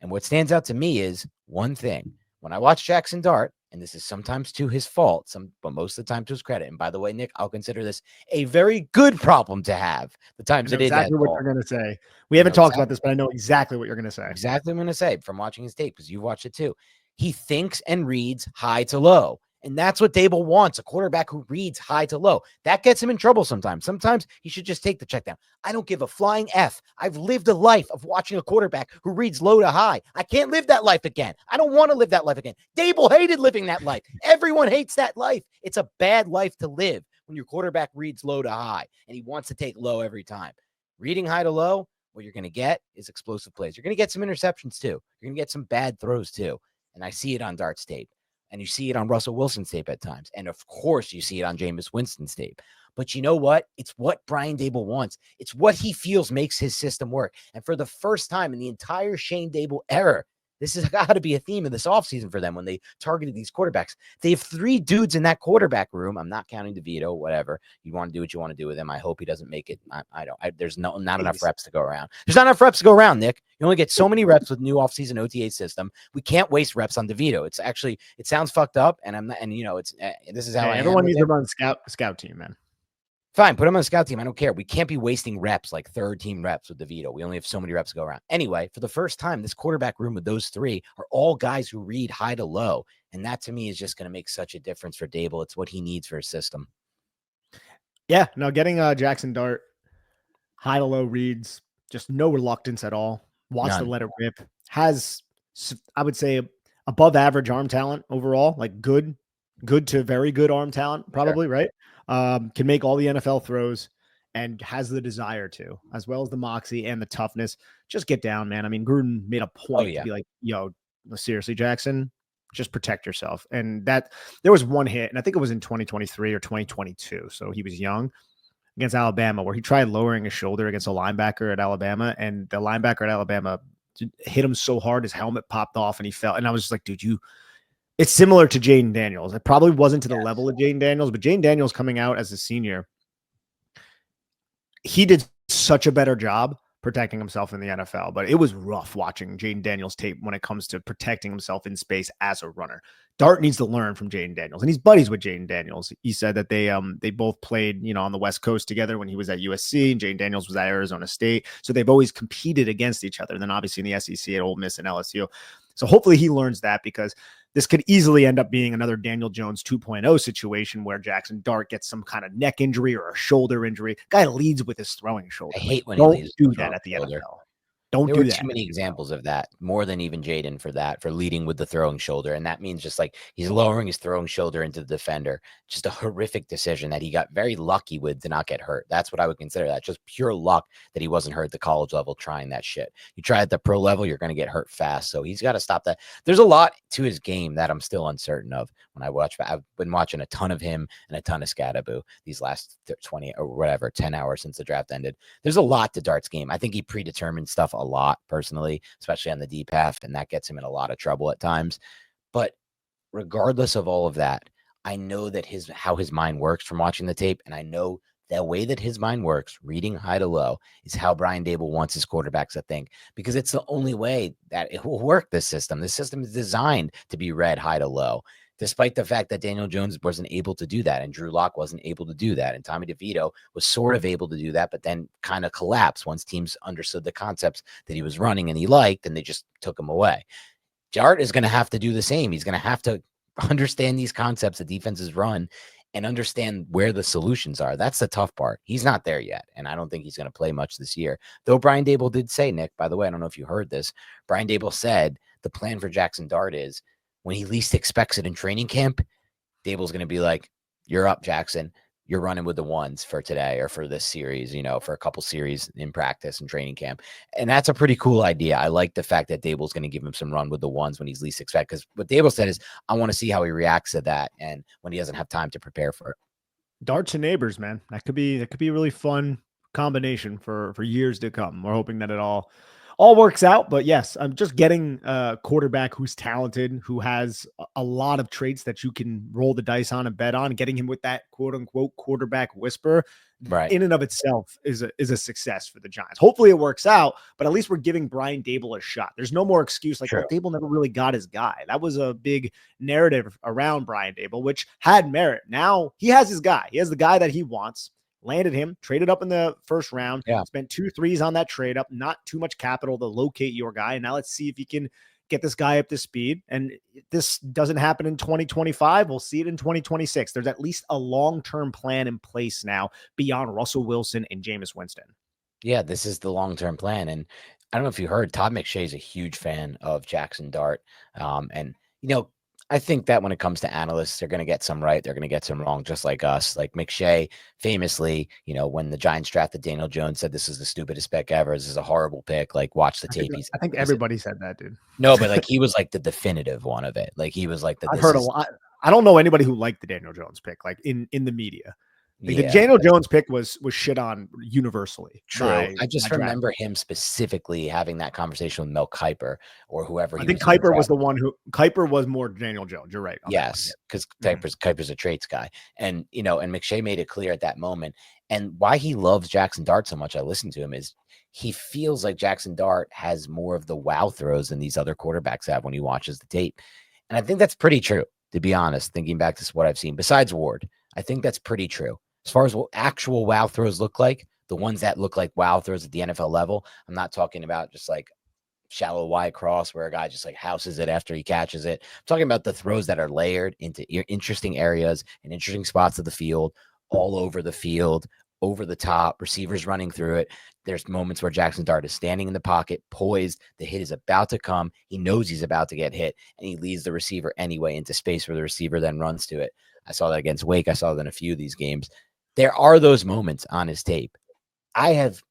S1: And what stands out to me is one thing. When I watch Jackson Dart, and this is sometimes to his fault, but most of the time to his credit. And by the way, Nick, I'll consider this a very good problem to have. The times it is
S2: exactly what you're going to say. We haven't talked about this, but I know exactly what you're going to say.
S1: Exactly what I'm going to say from watching his tape, because you watched it too. He thinks and reads high to low. And that's what Daboll wants, a quarterback who reads high to low. That gets him in trouble sometimes. Sometimes he should just take the check down. I don't give a flying F. I've lived a life of watching a quarterback who reads low to high. I can't live that life again. I don't want to live that life again. Daboll hated living that life. Everyone hates that life. It's a bad life to live when your quarterback reads low to high and he wants to take low every time. Reading high to low, what you're going to get is explosive plays. You're going to get some interceptions too. You're going to get some bad throws too. And I see it on Dart's tape. And you see it on Russell Wilson's tape at times. And of course, you see it on Jameis Winston's tape. But you know what? It's what Brian Daboll wants. It's what he feels makes his system work. And for the first time in the entire Shane Daboll era, this has got to be a theme of this offseason for them when they targeted these quarterbacks. They have 3 dudes in that quarterback room. I'm not counting DeVito, whatever. You want to do what you want to do with him. I hope he doesn't make it. I don't. There's not enough reps to go around. There's not enough reps to go around, Nick. You only get so many reps with new offseason OTA system. We can't waste reps on DeVito. It's actually, it sounds fucked up. And I'm not, and it's, this is how
S2: everyone needs to run scout team, man.
S1: Fine, put him on the scout team. I don't care. We can't be wasting reps like third team reps with DeVito. We only have so many reps to go around. Anyway, for the first time, this quarterback room with those 3 are all guys who read high to low. And that to me is just going to make such a difference for Daboll. It's what he needs for his system.
S2: Yeah, no, getting Jackson Dart, high to low reads, just no reluctance at all. Wants to let it rip. Has, I would say, above average arm talent overall, like good to very good arm talent, probably, right? Can make all the NFL throws and has the desire to, as well as the moxie and the toughness. Just get down, man. I mean, Gruden made a point to be like, yo, seriously, Jackson, just protect yourself. And that there was one hit, and I think it was in 2023 or 2022. So he was young, against Alabama, where he tried lowering his shoulder against a linebacker at Alabama, and the linebacker at Alabama hit him so hard his helmet popped off and he fell. And I was just like, dude, it's similar to Jaden Daniels. It probably wasn't to the level of Jaden Daniels, but Jaden Daniels coming out as a senior, he did such a better job protecting himself in the NFL. But it was rough watching Jaden Daniels tape when it comes to protecting himself in space as a runner. Dart needs to learn from Jaden Daniels, and he's buddies with Jaden Daniels. He said that they both played, on the West Coast together when he was at USC, and Jaden Daniels was at Arizona State. So they've always competed against each other. And then obviously in the SEC at Ole Miss and LSU. So hopefully he learns that, because this could easily end up being another Daniel Jones 2.0 situation where Jackson Dart gets some kind of neck injury or a shoulder injury. Guy leads with his throwing shoulder.
S1: I hate when he
S2: Don't
S1: leaves
S2: do
S1: with
S2: that
S1: throwing
S2: at the
S1: shoulder.
S2: NFL. Don't
S1: There
S2: do
S1: were
S2: that.
S1: too many examples of that, more than even Jaden for leading with the throwing shoulder. And that means just like he's lowering his throwing shoulder into the defender. Just a horrific decision that he got very lucky with to not get hurt. That's what I would consider that. Just pure luck that he wasn't hurt at the college level trying that shit. You try at the pro level, you're going to get hurt fast. So he's got to stop that. There's a lot to his game that I'm still uncertain of when I watch. I've been watching a ton of him and a ton of Scadaboo these last 20 or whatever, 10 hours since the draft ended. There's a lot to Dart's game. I think he predetermined stuff a lot personally, especially on the deep half, and that gets him in a lot of trouble at times. But regardless of all of that, I know that how his mind works from watching the tape, and I know the way that his mind works, reading high to low, is how Brian Dable wants his quarterbacks to think, because it's the only way that it will work. This system is designed to be read high to low, despite the fact that Daniel Jones wasn't able to do that, and Drew Lock wasn't able to do that, and Tommy DeVito was sort of able to do that, but then kind of collapsed once teams understood the concepts that he was running and he liked, and they just took him away. Dart is going to have to do the same. He's going to have to understand these concepts that defenses run and understand where the solutions are. That's the tough part. He's not there yet, and I don't think he's going to play much this year. Though Brian Dable did say, Nick, by the way, I don't know if you heard this, Brian Dable said the plan for Jackson Dart is when he least expects it in training camp, Dable's going to be like, you're up, Jackson. You're running with the ones for today or for this series, for a couple series in practice and training camp. And that's a pretty cool idea. I like the fact that Dable's going to give him some run with the ones when he's least expected. Because what Dable said is, I want to see how he reacts to that and when he doesn't have time to prepare for it.
S2: Darts and neighbors, man. That could be a really fun combination for years to come. We're hoping that it all works out. But yes, I'm just getting a quarterback who's talented, who has a lot of traits that you can roll the dice on and bet on. Getting him with that quote unquote quarterback whisper,
S1: Right,
S2: in and of itself is a success for the Giants. Hopefully it works out, but at least we're giving Brian Dable a shot. There's no more excuse like, well, Dable never really got his guy. That was a big narrative around Brian Dable, which had merit. Now he has his guy. He has the guy that he wants. Landed him, traded up in the first round, spent 2 3s on that trade up, not too much capital to locate your guy. And now let's see if he can get this guy up to speed. And if this doesn't happen in 2025, we'll see it in 2026. There's at least a long-term plan in place now beyond Russell Wilson and Jameis Winston.
S1: Yeah, this is the long-term plan. And I don't know if you heard, Todd McShay is a huge fan of Jackson Dart. And, I think that when it comes to analysts, they're going to get some right. They're going to get some wrong, just like us. Like McShay famously, when the Giants drafted Daniel Jones, said this is the stupidest pick ever. This is a horrible pick. Like, watch the tape.
S2: I think everybody said that, dude.
S1: No, but like he was like the definitive one of it. Like he was like
S2: I've heard a lot. I don't know anybody who liked the Daniel Jones pick, like in the media. Like the
S1: Yeah.
S2: Daniel Jones pick was shit on universally.
S1: True. I just remember him specifically having that conversation with Mel Kiper or whoever.
S2: I think Kiper was the one Kiper was more Daniel Jones. You're right.
S1: Yes, because Kiper's a traits guy. And, and McShay made it clear at that moment. And why he loves Jackson Dart so much, I listened to him, is he feels like Jackson Dart has more of the wow throws than these other quarterbacks have when he watches the tape. And I think that's pretty true, to be honest, thinking back to what I've seen. Besides Ward, I think that's pretty true. As far as what actual wow throws look like, the ones that look like wow throws at the NFL level, I'm not talking about just like shallow wide cross where a guy just like houses it after he catches it. I'm talking about the throws that are layered into interesting areas and interesting spots of the field, all over the field, over the top, receivers running through it. There's moments where Jackson Dart is standing in the pocket, poised. The hit is about to come. He knows he's about to get hit, and he leads the receiver anyway into space where the receiver then runs to it. I saw that against Wake. I saw that in a few of these games. There are those moments on his tape.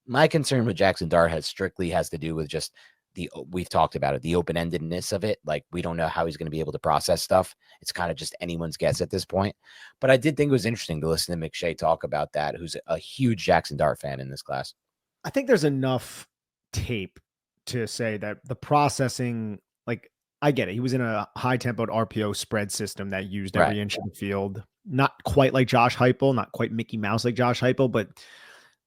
S1: My concern with Jackson Dart has to do with just we've talked about it, the open-endedness of it. Like, we don't know how he's going to be able to process stuff. It's kind of just anyone's guess at this point. But I did think it was interesting to listen to McShay talk about that, who's a huge Jackson Dart fan in this class.
S2: I think there's enough tape to say that the processing, like, I get it. He was in a high-tempoed RPO spread system that used every inch of the field. Not quite like Josh Heupel, not quite Mickey Mouse like Josh Heupel, but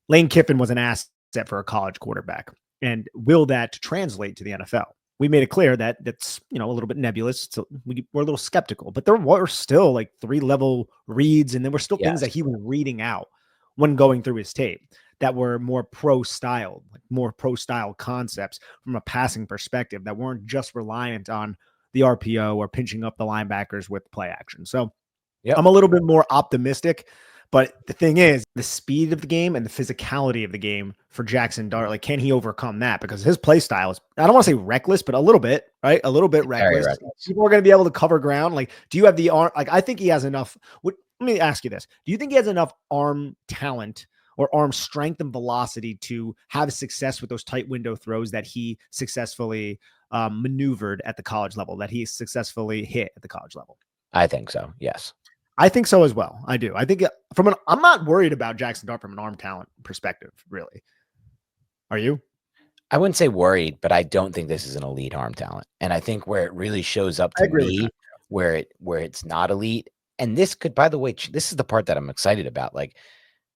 S2: Lane Kiffin was an asset for a college quarterback. And will that translate to the NFL? We made it clear that that's, a little bit nebulous. So we're a little skeptical, but there were still like 3-level reads, and there were still things that he was reading out when going through his tape that were more pro style concepts from a passing perspective that weren't just reliant on the RPO or pinching up the linebackers with play action. So
S1: Yep.
S2: I'm a little bit more optimistic. But the thing is, the speed of the game and the physicality of the game for Jackson Dart, like, can he overcome that? Because his play style is, I don't want to say reckless, but a little bit, right? A little bit
S1: Very
S2: reckless.
S1: reckless.
S2: People are going to be able to cover ground. Like, do you have the arm? Like, I think he has enough. Let me ask you this. Do you think he has enough arm talent or arm strength and velocity to have success with those tight window throws that he successfully maneuvered at the college level, that he successfully hit at the college level?
S1: I think so. Yes.
S2: I think so as well. I do. I think I'm not worried about Jackson Dart from an arm talent perspective, really. Are you?
S1: I wouldn't say worried, but I don't think this is an elite arm talent. And I think where it really shows up
S2: I
S1: to
S2: agree with
S1: me,
S2: that.
S1: where it's not elite, and this could, by the way, this is the part that I'm excited about. Like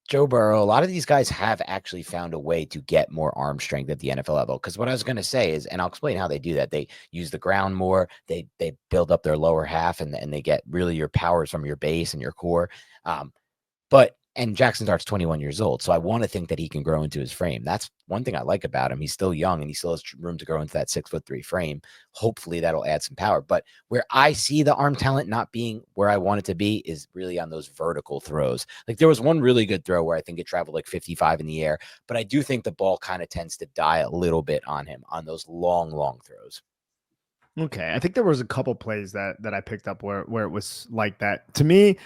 S1: Joe Burrow, a lot of these guys have actually found a way to get more arm strength at the NFL level. Because what I was going to say is, and I'll explain how they do that. They use the ground more. They build up their lower half, and they get really your powers from your base and your core. And Jackson Dart's 21 years old, so I want to think that he can grow into his frame. That's one thing I like about him. He's still young, and he still has room to grow into that 6'3" frame. Hopefully, that'll add some power. But where I see the arm talent not being where I want it to be is really on those vertical throws. Like there was one really good throw where I think it traveled like 55 in the air, but I do think the ball kind of tends to die a little bit on him on those long throws.
S2: Okay, I think there was a couple plays that I picked up where it was like that. To me,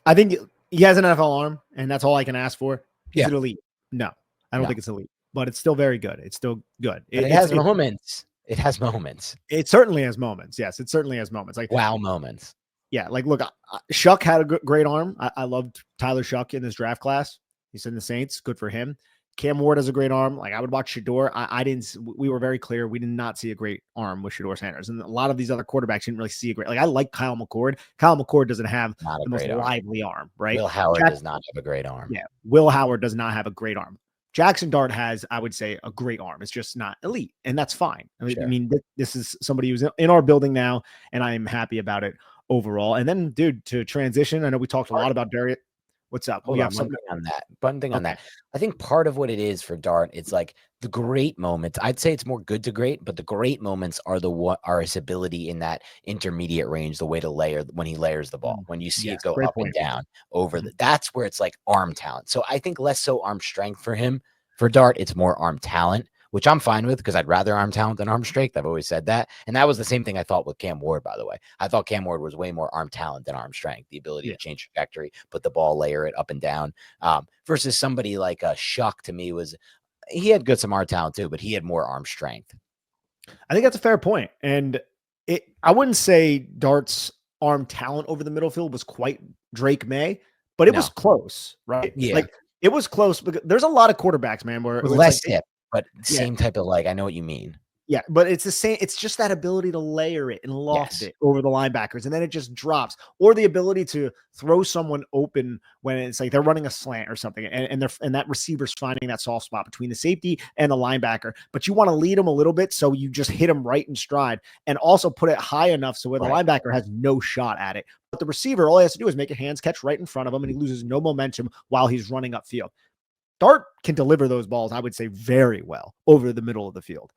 S2: I think he has an NFL arm, and that's all I can ask for. Is it elite? No, I don't think it's elite, but it's still very good. It's still good.
S1: But it has moments. It has moments.
S2: It certainly has moments. Yes, it certainly has moments. Like
S1: wow moments.
S2: Yeah, like look, Shuck had a great arm. I loved Tyler Shuck in this draft class. He's in the Saints. Good for him. Cam Ward has a great arm. Like I would watch Shador. I didn't. We were very clear. We did not see a great arm with Shador Sanders, and a lot of these other quarterbacks didn't really see a great. Like I like Kyle McCord. Kyle McCord doesn't have the most lively arm, right?
S1: Will Howard does not have a great arm.
S2: Yeah, Will Howard does not have a great arm. Jackson Dart has, I would say, a great arm. It's just not elite, and that's fine. I mean, this is somebody who's in our building now, and I am happy about it overall. And then, dude, to transition, I know we talked a lot about Darius. What's up?
S1: Hold on, one thing on that. I think part of what it is for Dart, it's like the great moments. I'd say it's more good to great, but the great moments are his ability in that intermediate range, the way to layer when he layers the ball. When you see it go up and down over that's where it's like arm talent. So I think less so arm strength for him. For Dart, it's more arm talent, which I'm fine with because I'd rather arm talent than arm strength. I've always said that. And that was the same thing I thought with Cam Ward, by the way. I thought Cam Ward was way more arm talent than arm strength, the ability to change trajectory, put the ball, layer it up and down, versus somebody like a Shuck to me he had some arm talent too, but he had more arm strength.
S2: I think that's a fair point. And I wouldn't say Dart's arm talent over the middle field was quite Drake May, but it was close, right?
S1: Yeah.
S2: Like it was close because there's a lot of quarterbacks, man, where
S1: less hip, but same type of I know what you mean.
S2: Yeah, but it's the same. It's just that ability to layer it and loft it over the linebackers, and then it just drops. Or the ability to throw someone open when it's like they're running a slant or something, and that receiver's finding that soft spot between the safety and the linebacker. But you want to lead them a little bit, so you just hit them right in stride, and also put it high enough so where the linebacker has no shot at it. But the receiver, all he has to do is make a hands catch right in front of him, and he loses no momentum while he's running upfield. Dart can deliver those balls, I would say, very well over the middle of the field.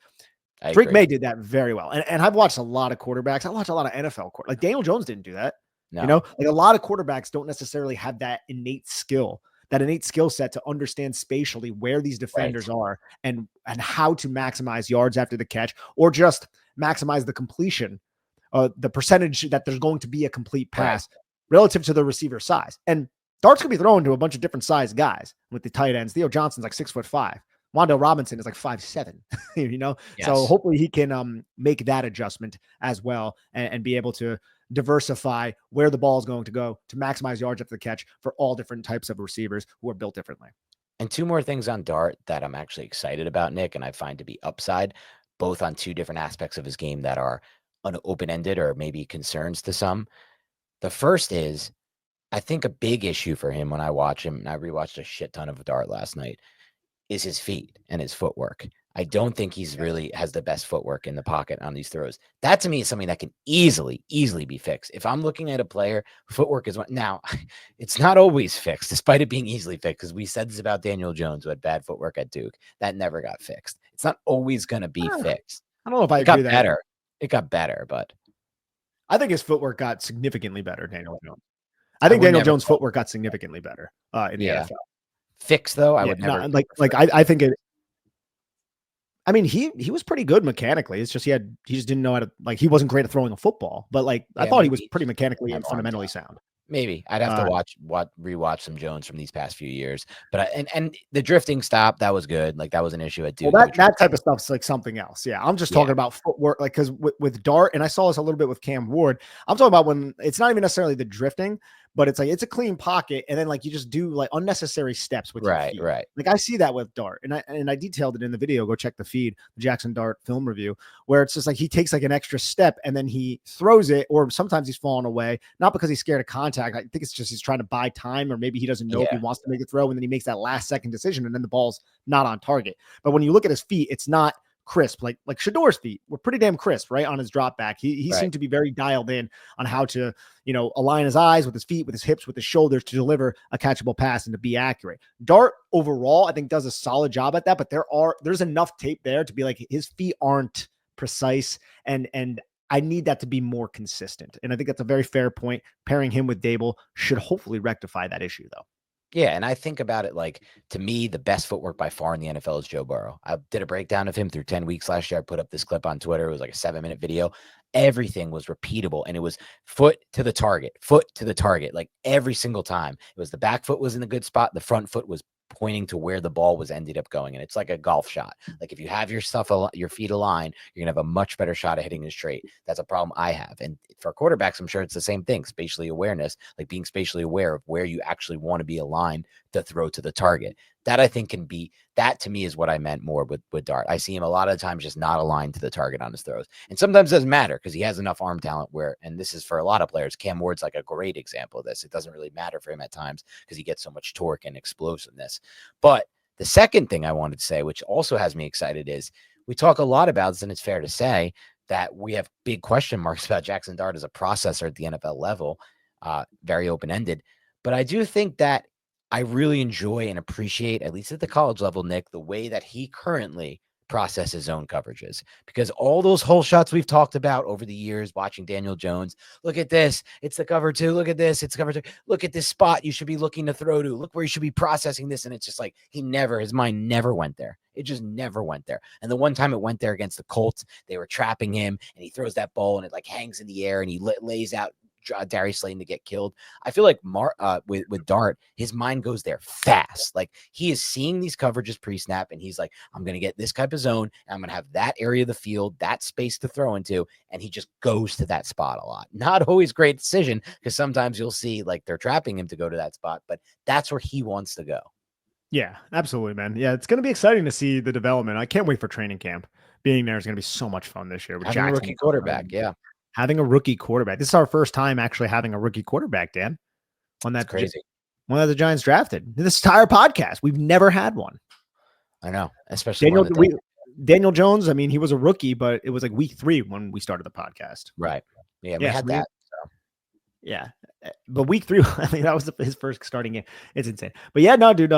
S2: Drake May did that very well. And I've watched a lot of quarterbacks. I watched a lot of NFL like Daniel Jones didn't do that. No. You know, like a lot of quarterbacks don't necessarily have that innate skill set to understand spatially where these defenders are and how to maximize yards after the catch or just maximize the completion, the percentage that there's going to be a complete pass relative to the receiver size. And Dart's going to be thrown to a bunch of different size guys with the tight ends. Theo Johnson's like 6'5". Wandale Robinson is like 5'7", you know? Yes. So hopefully he can make that adjustment as well and be able to diversify where the ball is going to go to maximize yards after the catch for all different types of receivers who are built differently.
S1: And two more things on Dart that I'm actually excited about, Nick, and I find to be upside, both on two different aspects of his game that are open-ended or maybe concerns to some. The first is, I think a big issue for him when I watch him, and I rewatched a shit ton of Dart last night, is his feet and his footwork. I don't think he's really has the best footwork in the pocket on these throws. That to me is something that can easily be fixed. If I'm looking at a player, footwork is now it's not always fixed, despite it being easily fixed. Because we said this about Daniel Jones, who had bad footwork at Duke. That never got fixed. It's not always going to be fixed.
S2: I don't know if I agree with that.
S1: It got better, but
S2: I think his footwork got significantly better, Daniel Jones. I
S1: I
S2: think
S1: would
S2: Daniel
S1: never
S2: Jones'
S1: call
S2: footwork got significantly better in the
S1: yeah.
S2: NFL.
S1: Fix though, I
S2: Yeah,
S1: would
S2: no,
S1: never
S2: I think it. I mean, he was pretty good mechanically. It's just he just didn't know how to he wasn't great at throwing a football, but I
S1: yeah,
S2: thought he
S1: maybe
S2: was
S1: he
S2: pretty
S1: just
S2: mechanically
S1: have
S2: and
S1: arm
S2: fundamentally
S1: talent.
S2: sound.
S1: Maybe I'd have to rewatch some Jones from these past few years, but and the drifting stop that was good. Like that was an issue at
S2: Well,
S1: Duke.
S2: that type of stuff's like something else. Yeah, I'm just
S1: Yeah,
S2: talking about footwork, because with Dart, and I saw this a little bit with Cam Ward. I'm talking about when it's not even necessarily the drifting, but it's it's a clean pocket, and then you just do unnecessary steps with your feet.
S1: right.
S2: Like I see that with Dart, and I detailed it in the video. Go check the feed, the Jackson Dart film review, where it's just he takes an extra step and then he throws it, or sometimes he's falling away, not because he's scared of contact. I think it's just he's trying to buy time, or maybe he doesn't know if he
S1: Yeah,
S2: wants to make the throw, and then he makes that last second decision, and then the ball's not on target. But when you look at his feet, it's not crisp. Like Shador's feet were pretty damn crisp, right? On his drop back. He
S1: right.
S2: seemed to be very dialed in on how to, align his eyes with his feet, with his hips, with his shoulders to deliver a catchable pass and to be accurate. Dart overall, I think, does a solid job at that, but there's enough tape there to be his feet aren't precise, and I need that to be more consistent. And I think that's a very fair point. Pairing him with Dable should hopefully rectify that issue, though.
S1: Yeah, and I think about it to me, the best footwork by far in the NFL is Joe Burrow. I did a breakdown of him through 10 weeks last year. I put up this clip on Twitter. It was like a 7-minute video. Everything was repeatable, and it was foot to the target, like every single time. It was the back foot was in a good spot. The front foot was pointing to where the ball was ended up going. And it's like a golf shot. Like if you have your feet aligned, you're going to have a much better shot at hitting it straight. That's a problem I have. And for quarterbacks, I'm sure it's the same thing. Spatially awareness, like being spatially aware of where you actually want to be aligned to throw to the target. That I think that to me is what I meant more with Dart. I see him a lot of times just not aligned to the target on his throws. And sometimes it doesn't matter because he has enough arm talent and this is for a lot of players. Cam Ward's like a great example of this. It doesn't really matter for him at times because he gets so much torque and explosiveness. But the second thing I wanted to say, which also has me excited, is we talk a lot about this, and it's fair to say that we have big question marks about Jackson Dart as a processor at the NFL level, very open-ended. But I do think that I really enjoy and appreciate, at least at the college level, Nick, the way that he currently processes zone coverages, because all those hole shots we've talked about over the years, watching Daniel Jones, look at this, it's the cover two, look at this, it's cover two, look at this spot you should be looking to throw to, look where you should be processing this. And it's just his mind never went there. It just never went there. And the one time it went there against the Colts, they were trapping him and he throws that ball and it hangs in the air and he lays out Darius Slayton to get killed. I feel like with Dart, his mind goes there fast. Like he is seeing these coverages pre-snap, and he's like, I'm going to get this type of zone, and I'm going to have that area of the field, that space to throw into, and he just goes to that spot a lot. Not always great decision, because sometimes you'll see they're trapping him to go to that spot, but that's where he wants to go.
S2: Yeah, absolutely, man. Yeah, it's going to be exciting to see the development. I can't wait for training camp. Being there is going to be so much fun this year with
S1: Having
S2: Jackson,
S1: a rookie quarterback, yeah.
S2: Having a rookie quarterback. This is our first time actually having a rookie quarterback, Dan.
S1: That's crazy.
S2: One that the Giants drafted. This entire podcast, we've never had one.
S1: I know, especially
S2: Daniel Jones. I mean, he was a rookie, but it was like week 3 when we started the podcast.
S1: Right. Yeah, we had that. So.
S2: Yeah, but week 3, I mean, that was his first starting game. It's insane. But yeah, no, dude.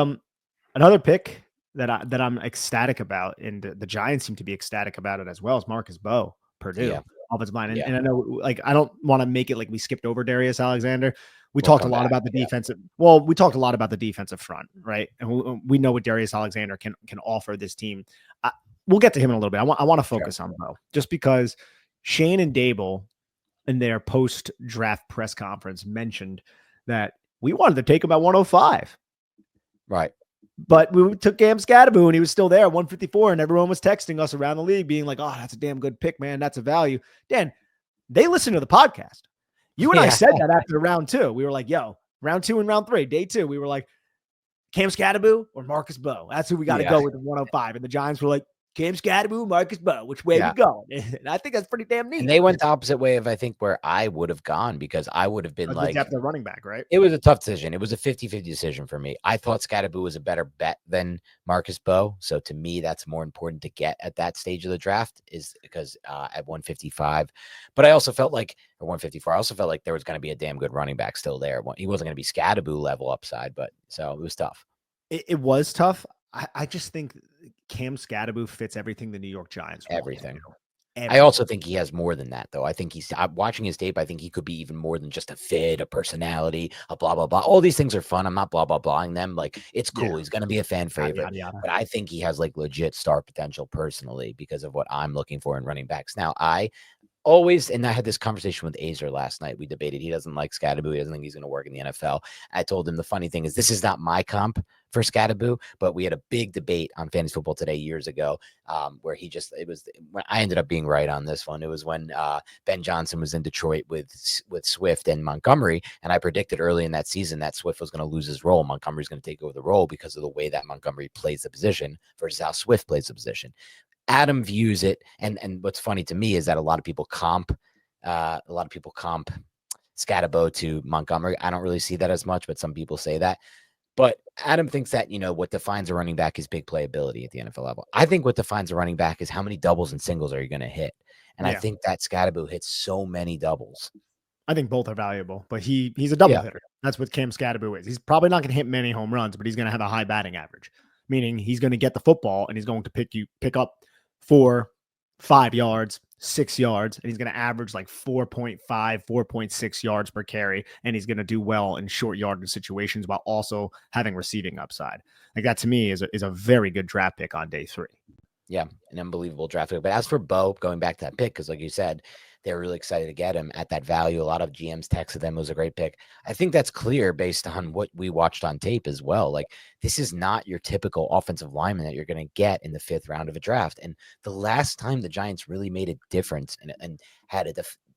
S2: Another pick that I'm ecstatic about, and the Giants seem to be ecstatic about it as well, is Marcus Bowe, Purdue offensive line. And I know, I don't want to make it like we skipped over Darius Alexander. We talked a lot about the defensive. Well, we talked a lot about the defensive front, right? And we know what Darius Alexander can offer this team. We'll get to him in a little bit. I want to focus on Bowe, just because Shane and Dable in their post-draft press conference mentioned that we wanted to take him at 105.
S1: Right.
S2: But we took Cam Scadaboo and he was still there at 154, and everyone was texting us around the league being like, oh, that's a damn good pick, man. That's a value. Dan, they listen to the podcast. You and I said that after round 2. We were like, yo, round 2 and round 3, day 2. We were like, Cam Scadaboo or Marcus Bowe. That's who we got to go with in 105. And the Giants were like, Cam Scadaboo, Marcus Bowe. Which way we going? And I think that's pretty damn neat.
S1: And they went the opposite way of, I think, where I would have gone, because I would have been like,
S2: depth of running back, right?
S1: It was a tough decision. It was a 50-50 decision for me. I thought Scadaboo was a better bet than Marcus Bowe. So to me, that's more important to get at that stage of the draft, is because at 155. But I also felt like, or 154, I also felt like there was going to be a damn good running back still there. He wasn't going to be Scadaboo level upside, but so it was tough.
S2: It was tough. I just think Cam Scadaboo fits everything the New York Giants want.
S1: Everything. I also think he has more than that, though. I think I'm watching his tape. I think he could be even more than just a fit, a personality, a blah, blah, blah. All these things are fun. I'm not blah, blah, blahing them. Like, it's cool.
S2: Yeah.
S1: He's going to be a fan favorite.
S2: Yada, yada.
S1: But I think he has like legit star potential personally because of what I'm looking for in running backs. Now, and I had this conversation with Azer last night. We debated. He doesn't like Scadaboo. He doesn't think he's going to work in the NFL. I told him the funny thing is this is not my comp for Scadaboo, but we had a big debate on Fantasy Football Today years ago where I ended up being right on this one. It was when Ben Johnson was in Detroit with Swift and Montgomery, and I predicted early in that season that Swift was going to lose his role. Montgomery's going to take over the role because of the way that Montgomery plays the position versus how Swift plays the position. Adam views it, and what's funny to me is that a lot of people comp Scadabo to Montgomery. I don't really see that as much, but some people say that. But Adam thinks that, what defines a running back is big playability at the NFL level. I think what defines a running back is how many doubles and singles are you going to hit. And I think that Scadabo hits so many doubles.
S2: I think both are valuable, but he's a double hitter. That's what Cam Scadaboo is. He's probably not going to hit many home runs, but he's going to have a high batting average, meaning he's going to get the football and he's going to pick up 4, 5 yards, 6 yards, and he's going to average like 4.5, 4.6 yards per carry, and he's going to do well in short yardage situations while also having receiving upside. Like that to me is a very good draft pick on day 3.
S1: Yeah, an unbelievable draft pick. But as for Bo, going back to that pick, because like you said, they're really excited to get him at that value. A lot of GMs texted them it was a great pick. I think that's clear based on what we watched on tape as well. Like, this is not your typical offensive lineman that you're going to get in the 5th round of a draft. And the last time the Giants really made a difference and had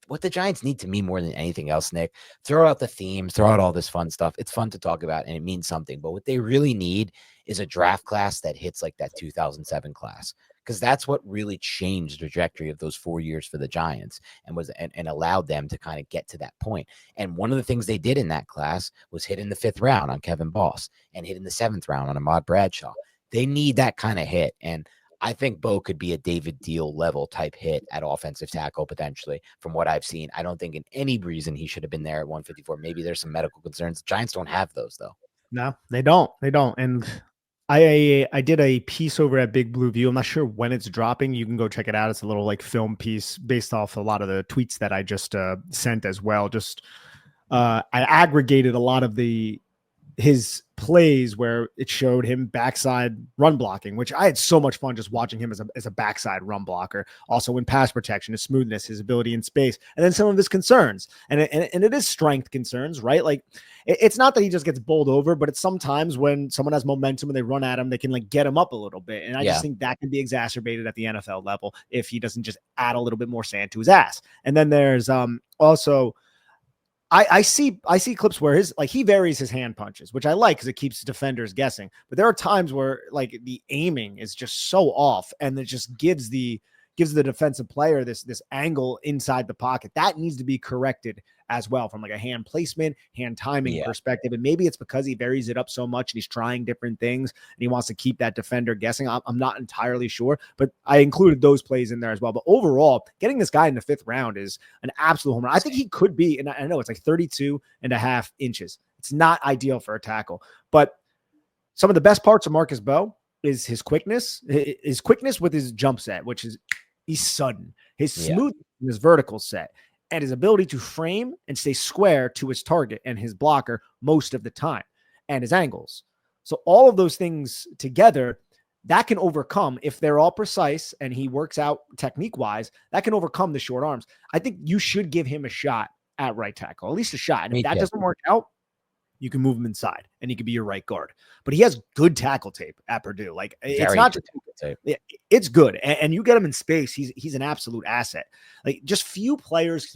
S1: what the Giants need to me more than anything else, Nick, throw out the themes, throw out all this fun stuff. It's fun to talk about and it means something. But what they really need is a draft class that hits like that 2007 class. Because that's what really changed the trajectory of those 4 years for the Giants and allowed them to kind of get to that point. And one of the things they did in that class was hit in the 5th round on Kevin Boss and hit in the 7th round on Ahmad Bradshaw. They need that kind of hit. And I think Bo could be a David Deal level type hit at offensive tackle potentially from what I've seen. I don't think in any reason he should have been there at 154. Maybe there's some medical concerns. Giants don't have those though.
S2: No, they don't. And I did a piece over at Big Blue View. I'm not sure when it's dropping. You can go check it out. It's a little like film piece based off a lot of the tweets that I just sent as well. Just I aggregated a lot of his plays where it showed him backside run blocking, which I had so much fun just watching him as a backside run blocker. Also in pass protection, his smoothness, his ability in space, and then some of his concerns. And it is strength concerns, right? Like it's not that he just gets bowled over, but it's sometimes when someone has momentum and they run at him, they can like get him up a little bit. And I just think that can be exacerbated at the NFL level if he doesn't just add a little bit more sand to his ass. And then there's also I see clips where he varies his hand punches, which I like because it keeps defenders guessing. But there are times where like the aiming is just so off, and it just gives the defensive player this angle inside the pocket that needs to be corrected as well from like a hand placement, hand timing perspective. And maybe it's because he varies it up so much and he's trying different things and he wants to keep that defender guessing. I'm not entirely sure, but I included those plays in there as well. But overall, getting this guy in the 5th round is an absolute home run. I think he could be, and I know it's like 32.5 inches. It's not ideal for a tackle, but some of the best parts of Marcus Bowe is his quickness with his jump set, which is he's sudden, his smooth, his vertical set, and his ability to frame and stay square to his target and his blocker most of the time, and his angles. So all of those things together, that can overcome, if they're all precise and he works out technique-wise, that can overcome the short arms. I think you should give him a shot at right tackle, at least a shot. And if that doesn't work out, you can move him inside and he could be your right guard. But he has good tackle tape at Purdue. Like it's not just tape. It's good. And you get him in space. He's an absolute asset. Like just few players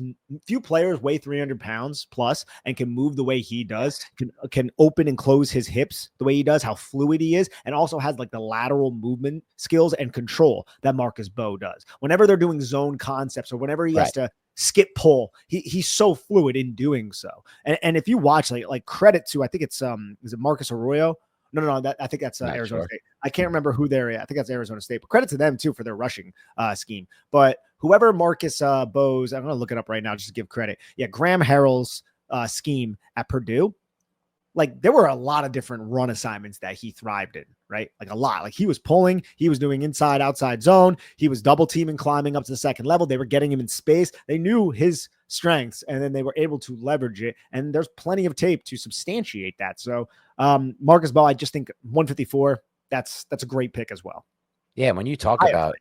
S2: weigh 300 pounds plus and can move the way he does, can open and close his hips the way he does, how fluid he is, and also has like the lateral movement skills and control that Marcus Bowe does. Whenever they're doing zone concepts or whenever he has to skip pull, he's so fluid in doing so. And if you watch like credit to, I think it's is it Marcus Arroyo? No, I think that's Arizona State. I can't remember who they're at. I think that's Arizona State, but credit to them too for their rushing scheme. But whoever Marcus Bowe's, I'm going to look it up right now just to give credit. Yeah, Graham Harrell's scheme at Purdue, like there were a lot of different run assignments that he thrived in, right? Like a lot. Like he was pulling, he was doing inside, outside zone. He was double teaming, climbing up to the second level. They were getting him in space. They knew his strengths, and then they were able to leverage it. And there's plenty of tape to substantiate that. So Marcus Bowe, I just think 154, that's a great pick as well.
S1: Yeah, when you talk about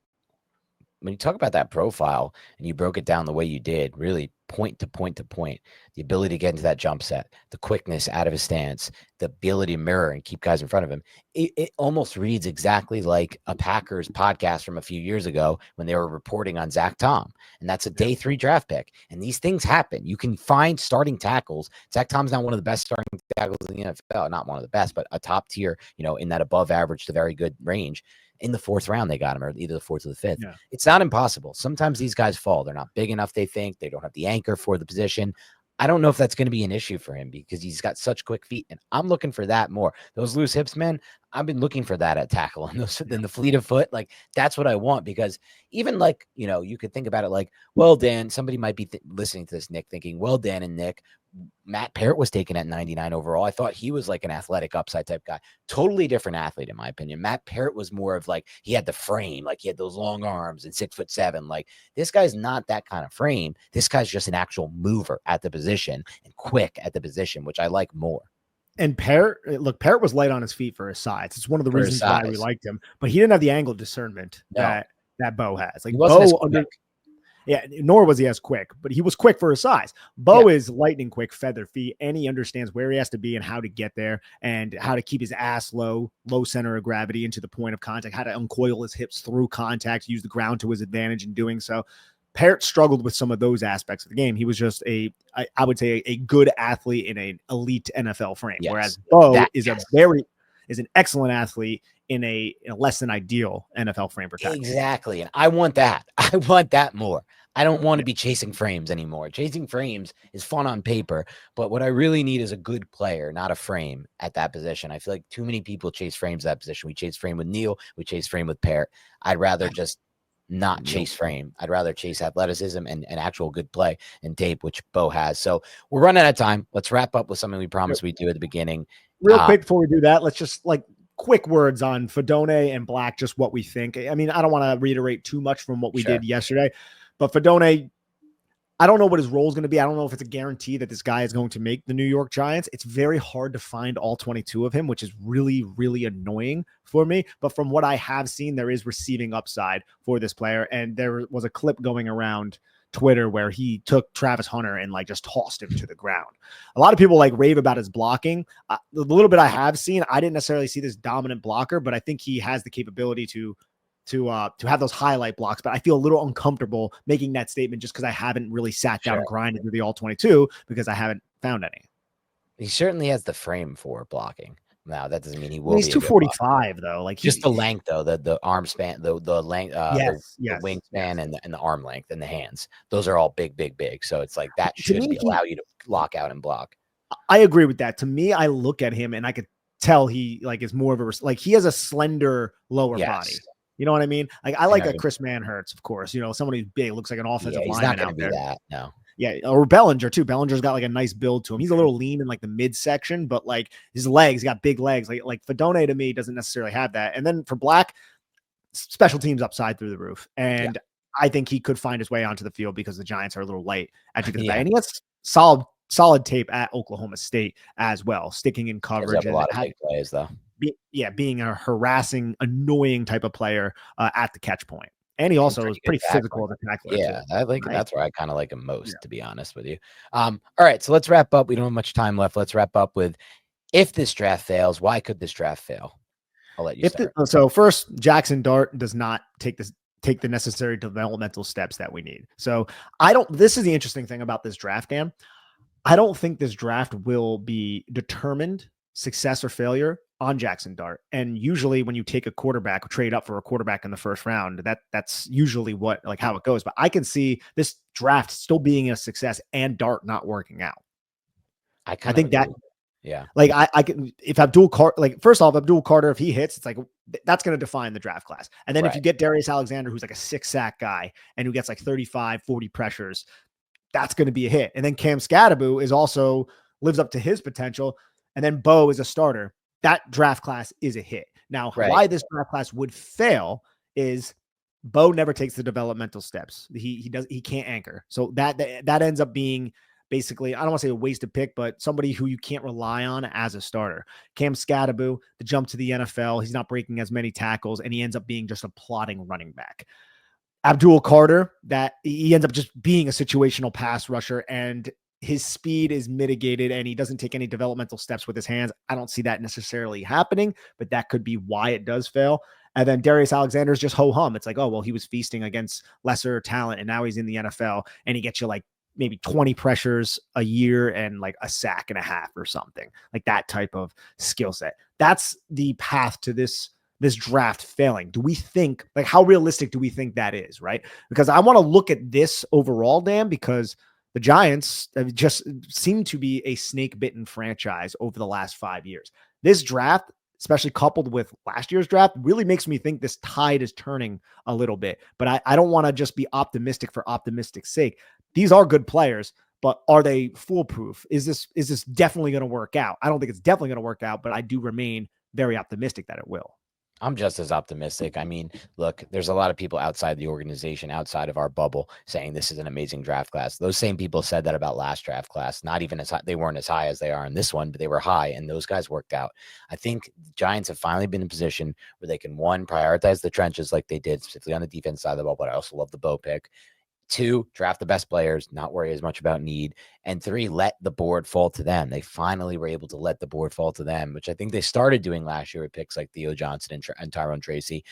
S1: that profile and you broke it down the way you did, really point to point to point, the ability to get into that jump set, the quickness out of his stance, the ability to mirror and keep guys in front of him, it almost reads exactly like a Packers podcast from a few years ago when they were reporting on Zach Tom. And that's a day 3 draft pick. And these things happen. You can find starting tackles. Zach Tom's not one of the best starting tackles in the NFL, not one of the best, but a top tier, in that above average to very good range. In the 4th round, they got him, or either the 4th or the 5th. Yeah. It's not impossible. Sometimes these guys fall. They're not big enough, they think. They don't have the anchor for the position. I don't know if that's going to be an issue for him because he's got such quick feet, and I'm looking for that more. Those loose hips, man, I've been looking for that at tackle and in the fleet of foot. Like, that's what I want, because even like, you could think about it like, well, Dan, somebody might be listening to this, Nick, thinking, well, Dan and Nick, Matt Parrott was taken at 99 overall. I thought he was like an athletic upside type guy. Totally different athlete, in my opinion. Matt Parrott was more of like, he had the frame, like he had those long arms and 6'7". Like, this guy's not that kind of frame. This guy's just an actual mover at the position and quick at the position, which I like more.
S2: And Parrott was light on his feet for his size. It's one of the reasons why we liked him, but he didn't have the angle discernment that Bowe has. Like Bowe, nor was he as quick, but he was quick for his size. Bowe is lightning quick, feather feet, and he understands where he has to be and how to get there and how to keep his ass low center of gravity into the point of contact, how to uncoil his hips through contact, use the ground to his advantage in doing so. Parrott struggled with some of those aspects of the game. He was just I would say a good athlete in an elite NFL frame, whereas Bowe is an excellent athlete in a less than ideal NFL frame for tackle.
S1: Exactly. And I want that. I want that more. I don't want to be chasing frames anymore. Chasing frames is fun on paper, but what I really need is a good player, not a frame at that position. I feel like too many people chase frames at that position. We chase frame with Neal. We chase frame with Parrott. I'd rather just not chase frame. I'd rather chase athleticism and actual good play and tape, which Bowe has. So we're running out of time. Let's wrap up with something we promised we'd do at the beginning.
S2: Real quick before we do that, let's just quick words on Fidone and Black, just what we think. I mean, I don't want to reiterate too much from what we did yesterday, but Fidone, I don't know what his role is going to be. I don't know if it's a guarantee that this guy is going to make the New York Giants. It's very hard to find all 22 of him, which is really, really annoying for me. But from what I have seen, there is receiving upside for this player. And there was a clip going around Twitter where he took Travis Hunter and just tossed him to the ground. A lot of people rave about his blocking. The little bit I have seen, I didn't necessarily see this dominant blocker, but I think he has the capability to have those highlight blocks. But I feel a little uncomfortable making that statement just because I haven't really sat down and grinded through the all 22 because I haven't found any.
S1: He certainly has the frame for blocking. Now that doesn't mean he will.
S2: He's 245 though.
S1: Just the length though, the arm span, the length, the wingspan and the arm length and the hands. Those are all big. So it's like that should allow you to lock out and block.
S2: I agree with that. To me, I look at him and I could tell he is more of a he has a slender lower body. You know what I mean? I like a Chris Manhertz, of course. Someone who's big, looks like an offensive lineman out there. That, no. Yeah, or Bellinger too. Bellinger's got a nice build to him. He's a little lean in the midsection, but his legs, he got big legs. Like Fidone to me doesn't necessarily have that. And then for Black, special teams upside through the roof. And I think he could find his way onto the field because the Giants are a little light at defensive back. And he has solid tape at Oklahoma State as well, sticking in coverage.
S1: A lot of big plays though.
S2: Being a harassing, annoying type of player at the catch point. And he also is pretty physical as a tackler.
S1: Yeah, I think that's where I kind of like him most, to be honest with you. All right, so let's wrap up. We don't have much time left. Let's wrap up with, if this draft fails, why could this draft fail? I'll let you start.
S2: So first, Jackson Dart does not take the necessary developmental steps that we need. So this is the interesting thing about this draft, Dan. I don't think this draft will be determined success or failure on Jackson Dart. And usually when you take a quarterback, trade up for a quarterback in the first round, that's usually how it goes. But I can see this draft still being a success and Dart not working out. I think that, I can, if Abdul Carter, first off, Abdul Carter, if he hits, it's that's going to define the draft class. And then if you get Darius Alexander, who's a 6-sack guy and who gets 35, 40 pressures, that's going to be a hit. And then Cam Scadaboo lives up to his potential. And then Bowe is a starter. That draft class is a hit. Now,
S1: Right.
S2: why this draft class would fail is Bo never takes the developmental steps. He can't anchor. So that ends up being basically, I don't want to say a wasted pick, but somebody who you can't rely on as a starter. Cam Scatterbo, the jump to the NFL, he's not breaking as many tackles, and he ends up being just a plodding running back. Abdul Carter, that he ends up just being a situational pass rusher, and his speed is mitigated and he doesn't take any developmental steps with his hands. I don't see that necessarily happening, but that could be why it does fail. And then Darius Alexander's just ho-hum. It's like, oh, well, he was feasting against lesser talent and now he's in the NFL and he gets you like maybe 20 pressures a year and like a sack and a half or something, like that type of skill set. That's the path to this draft failing. Do we think, like, how realistic do we think that is, right? Because I want to look at this overall, Dan, because the Giants have just seem to be a snake-bitten franchise over the last 5 years. This draft, especially coupled with last year's draft, really makes me think this tide is turning a little bit. But I don't want to just be optimistic for optimistic sake. These are good players, but are they foolproof? Is this definitely going to work out? I don't think it's definitely going to work out, but I do remain very optimistic that it will.
S1: I'm just as optimistic. I mean, look, there's a lot of people outside the organization, outside of our bubble, saying this is an amazing draft class. Those same people said that about last draft class. Not even as high, they weren't as high as they are in this one, but they were high, and those guys worked out. I think the Giants have finally been in a position where they can, one, prioritize the trenches like they did, specifically on the defense side of the ball, but I also love the Bo pick. 2, draft the best players, not worry as much about need. And 3, let the board fall to them. They finally were able to let the board fall to them, which I think they started doing last year with picks like Theo Johnson and Tyrone Tracy.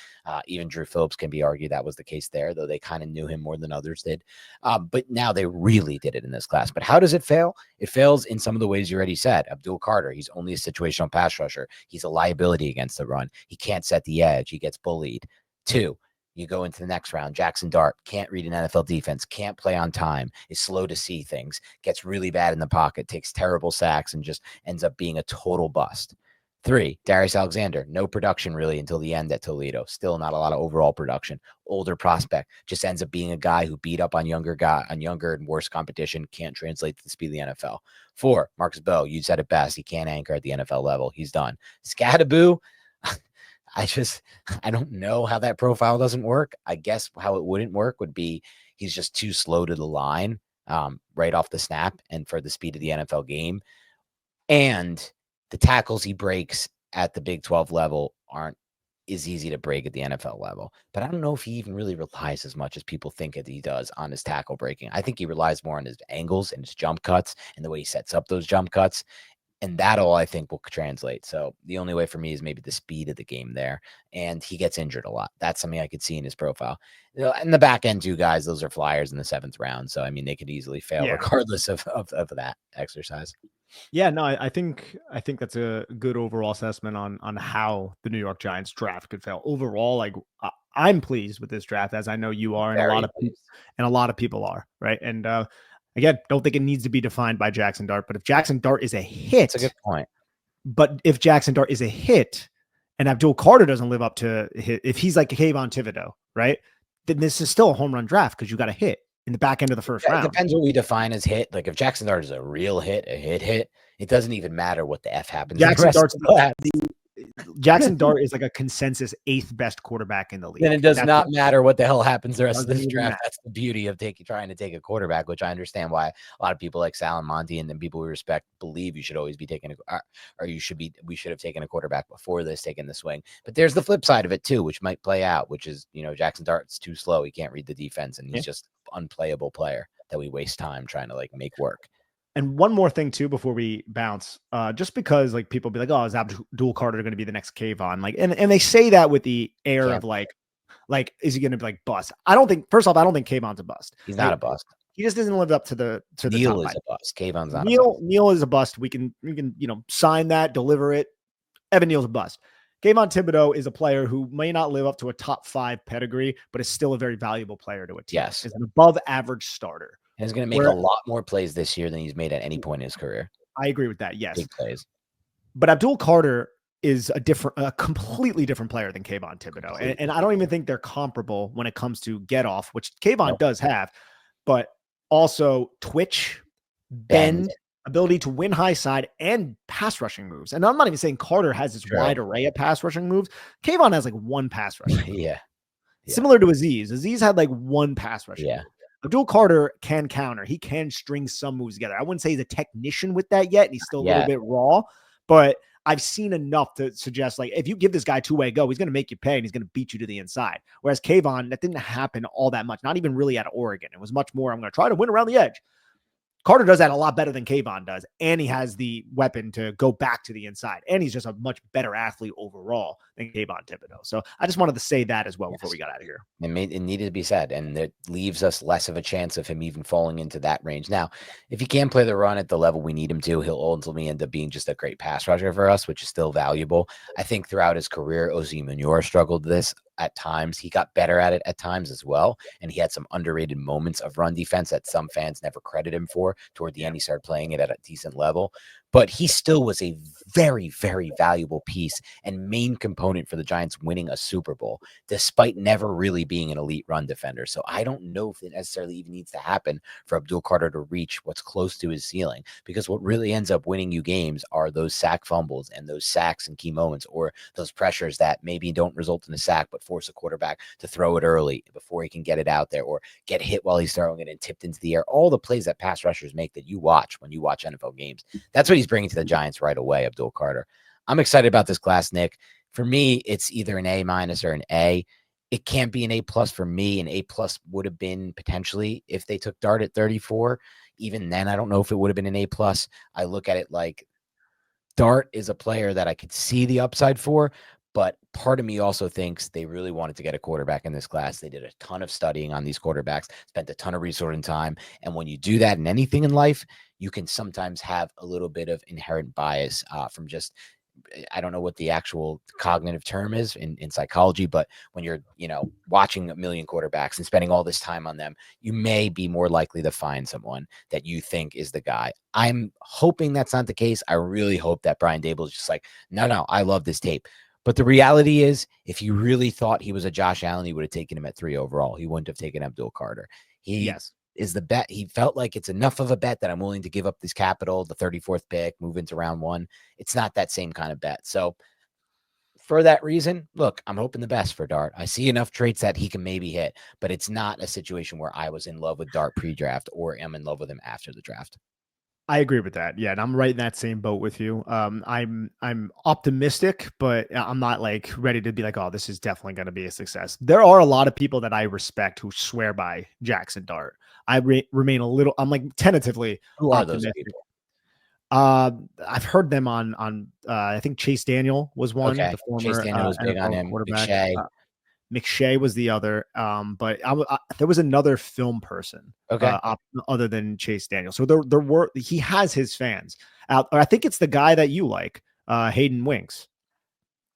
S1: Even Drew Phillips can be argued that was the case there, though they kind of knew him more than others did. But now they really did it in this class. But how does it fail? It fails in some of the ways you already said. Abdul Carter, he's only a situational pass rusher. He's a liability against the run. He can't set the edge. He gets bullied. 2, you go into the next round. Jackson Dart can't read an NFL defense, can't play on time, is slow to see things, gets really bad in the pocket, takes terrible sacks, and just ends up being a total bust. 3, Darius Alexander, no production really until the end at Toledo. Still not a lot of overall production. Older prospect, just ends up being a guy who beat up on younger and worse competition, can't translate to the speed of the NFL. 4, Marcus Bowe, you said it best. He can't anchor at the NFL level. He's done. Scatterbo, I don't know how that profile doesn't work. I guess how it wouldn't work would be he's just too slow to the line right off the snap and for the speed of the NFL game. And the tackles he breaks at the Big 12 level aren't as easy to break at the NFL level. But I don't know if he even really relies as much as people think that he does on his tackle breaking. I think he relies more on his angles and his jump cuts and the way he sets up those jump cuts. And that all I think will translate. So the only way for me is maybe the speed of the game there. And he gets injured a lot. That's something I could see in his profile. And the back end 2 guys, those are flyers in the 7th round. So, I mean, they could easily fail regardless of that exercise.
S2: Yeah, no, I think that's a good overall assessment on how the New York Giants draft could fail. Overall, like I'm pleased with this draft, as I know you are, and a lot of people are, right? And again, don't think it needs to be defined by Jackson Dart, but if Jackson Dart is a hit,
S1: that's a good point.
S2: But if Jackson Dart is a hit and Abdul Carter doesn't live up to hit, if he's like a Kayvon Thibodeau, right? Then this is still a home run draft because you got a hit in the back end of the first round.
S1: It depends what we define as hit. Like if Jackson Dart is a real hit, it doesn't even matter what the F happens.
S2: Jackson Dart is like a consensus 8th best quarterback in the league.
S1: Then it does not matter what the hell happens the rest of this draft. That's the beauty of trying to take a quarterback, which I understand why a lot of people like Sal and Monty and then people we respect believe you should always be taking we should have taken a quarterback before this, taking the swing. But there's the flip side of it too, which might play out, which is, Jackson Dart's too slow. He can't read the defense and he's just an unplayable player that we waste time trying to like make work.
S2: And one more thing too, before we bounce, just because like people be like, oh, is Abdul Carter going to be the next Kayvon? Like, and they say that with the air of like, is he going to be like bust? I don't think Kayvon's a bust.
S1: He's not a bust.
S2: He just doesn't live up to the
S1: Neal is a bust. Kayvon's not.
S2: Neal is a bust. We can sign that, deliver it. Evan Neal's a bust. Kayvon Thibodeau is a player who may not live up to a top 5 pedigree, but is still a very valuable player to a team.
S1: Yes,
S2: is an above average starter.
S1: And he's going to make a lot more plays this year than he's made at any point in his career.
S2: I agree with that. Yes.
S1: Big plays.
S2: But Abdul Carter is a completely different player than Kayvon Thibodeau. And I don't even think they're comparable when it comes to get off, which Kayvon does have, but also twitch, bend, ability to win high side and pass rushing moves. And I'm not even saying Carter has this
S1: True.
S2: wide array of pass rushing moves. Kayvon has like one pass rushing move.
S1: Yeah.
S2: Similar to Aziz. Aziz had like one pass rushing move. Abdul Carter can counter. He can string some moves together. I wouldn't say he's a technician with that yet, and he's still a little bit raw, but I've seen enough to suggest, like, if you give this guy two-way go, he's going to make you pay, and he's going to beat you to the inside. Whereas Kayvon, that didn't happen all that much, not even really at Oregon. It was much more, I'm going to try to win around the edge. Carter does that a lot better than Kayvon does, and he has the weapon to go back to the inside, and he's just a much better athlete overall than Kayvon Thibodeau. So I just wanted to say that as well before we got out of here.
S1: It needed to be said, and it leaves us less of a chance of him even falling into that range. Now, if he can't play the run at the level we need him to, he'll ultimately end up being just a great pass rusher for us, which is still valuable. I think throughout his career, Ozzie Manure struggled this at times. He got better at it at times as well, and he had some underrated moments of run defense that some fans never credit him for. Toward the end, he started playing it at a decent level, but he still was a very, very valuable piece and main component for the Giants winning a Super Bowl, despite never really being an elite run defender. So I don't know if it necessarily even needs to happen for Abdul Carter to reach what's close to his ceiling, because what really ends up winning you games are those sack fumbles and those sacks in key moments, or those pressures that maybe don't result in a sack, but force a quarterback to throw it early before he can get it out there, or get hit while he's throwing it and tipped into the air. All the plays that pass rushers make that you watch when you watch NFL games. That's what he's bringing to the Giants right away, Abdul Carter. I'm excited about this class, Nick. For me, it's either an A- or an A. It can't be an A+ for me. An A+ would have been potentially if they took Dart at 34. Even then, I don't know if it would have been an A+. I look at it like Dart is a player that I could see the upside for, but part of me also thinks they really wanted to get a quarterback in this class. They did a ton of studying on these quarterbacks, spent a ton of resource and time. And when you do that in anything in life, you can sometimes have a little bit of inherent bias from just, I don't know what the actual cognitive term is in psychology, but when you're, watching a million quarterbacks and spending all this time on them, you may be more likely to find someone that you think is the guy. I'm hoping that's not the case. I really hope that Brian Dable is just like, no, I love this tape. But the reality is, if he really thought he was a Josh Allen, he would have taken him at 3 overall. He wouldn't have taken Abdul Carter. He is the bet. He felt like it's enough of a bet that I'm willing to give up this capital, the 34th pick, move into round 1. It's not that same kind of bet. So for that reason, look, I'm hoping the best for Dart. I see enough traits that he can maybe hit, but it's not a situation where I was in love with Dart pre-draft or am in love with him after the draft.
S2: I agree with that. Yeah, and I'm right in that same boat with you. I'm optimistic, but I'm not like ready to be like, oh, this is definitely going to be a success. There are a lot of people that I respect who swear by Jackson Dart. I remain a little. I'm like tentatively.
S1: Who are those people?
S2: I've heard them on. I think Chase Daniel was one.
S1: Okay.
S2: The former
S1: Chase Daniel was big on him.
S2: quarterback.
S1: McShay.
S2: McShay was the other, but there was another film person, other than Chase Daniel. So he has his fans out. I think it's the guy that you like, Hayden Winks.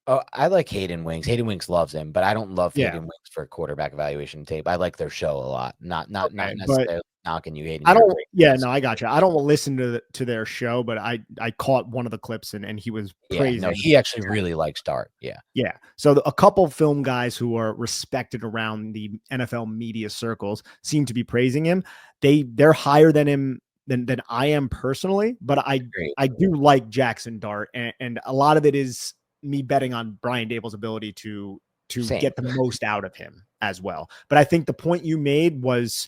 S1: Oh, I like Hayden Winks. Hayden Winks loves him, but I don't love Hayden Winks for quarterback evaluation tape. I like their show a lot. Not necessarily knocking you, Hayden.
S2: I don't. Yeah, no, I got you. I don't listen to their show, but I caught one of the clips and he was praising.
S1: No, he actually really likes Dart. Yeah.
S2: So a couple film guys who are respected around the NFL media circles seem to be praising him. They're higher than him than I am personally, but I do like Jackson Dart, and a lot of it is me betting on Brian Dable's ability to get the most out of him as well. But I think the point you made was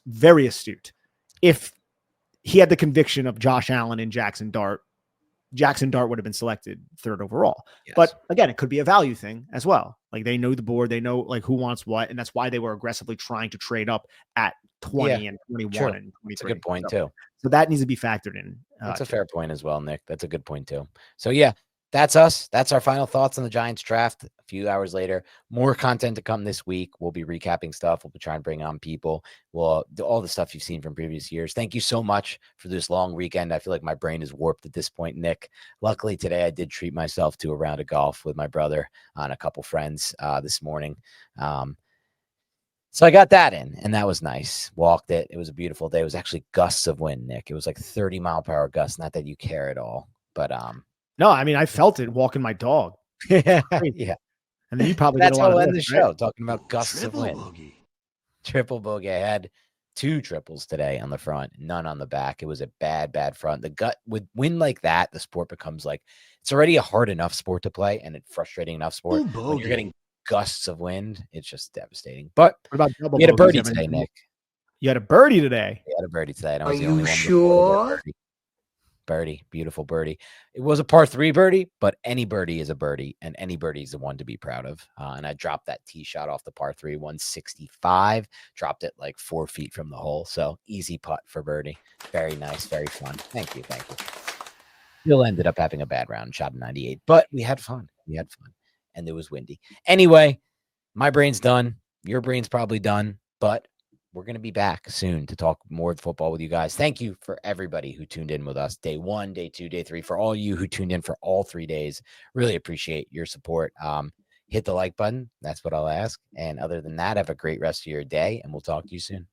S2: very astute. If he had the conviction of Josh Allen and Jackson Dart would have been selected 3rd overall. Yes. But again, it could be a value thing as well. Like they know the board, they know like who wants what, and that's why they were aggressively trying to trade up at 20 and 21 and 23.
S1: That's a good point too.
S2: So that needs to be factored in.
S1: That's a fair point as well, Nick. That's a good point too. So yeah, that's us. That's our final thoughts on the Giants draft. A few hours later, more content to come this week. We'll be recapping stuff. We'll be trying to bring on people. We'll do all the stuff you've seen from previous years. Thank you so much for this long weekend. I feel like my brain is warped at this point, Nick. Luckily today I did treat myself to a round of golf with my brother and a couple friends this morning. So I got that in, and that was nice. Walked it. It was a beautiful day. It was actually gusts of wind, Nick. It was like 30-mile-per-hour gusts. Not that you care at all, but
S2: no, I mean, I felt it walking my dog.
S1: Yeah.
S2: And then you probably
S1: that's
S2: how
S1: we'll end the show, talking about gusts of wind. Triple bogey. I had 2 triples today on the front, none on the back. It was a bad front. The gut with wind like that, the sport becomes like it's already a hard enough sport to play and a frustrating enough sport. When you're getting gusts of wind, it's just devastating. But
S2: What about double
S1: we had a
S2: bogeys?
S1: birdie today, Nick.
S2: You had a birdie today.
S1: We had a birdie today. And I
S3: Are
S1: was the
S3: you
S1: only one
S3: sure?
S1: birdie, beautiful birdie. It was a par 3 birdie, but any birdie is a birdie, and any birdie is the one to be proud of. And I dropped that tee shot off the par 3, 165, dropped it like 4 feet from the hole. So easy putt for birdie. Very nice, very fun. Thank you. Still ended up having a bad round, shot a 98, but we had fun. And it was windy. Anyway, my brain's done. Your brain's probably done, but we're going to be back soon to talk more football with you guys. Thank you for everybody who tuned in with us day 1, day 2, day 3, for all you who tuned in for all 3 days. Really appreciate your support. Hit the like button. That's what I'll ask. And other than that, have a great rest of your day, and we'll talk to you soon.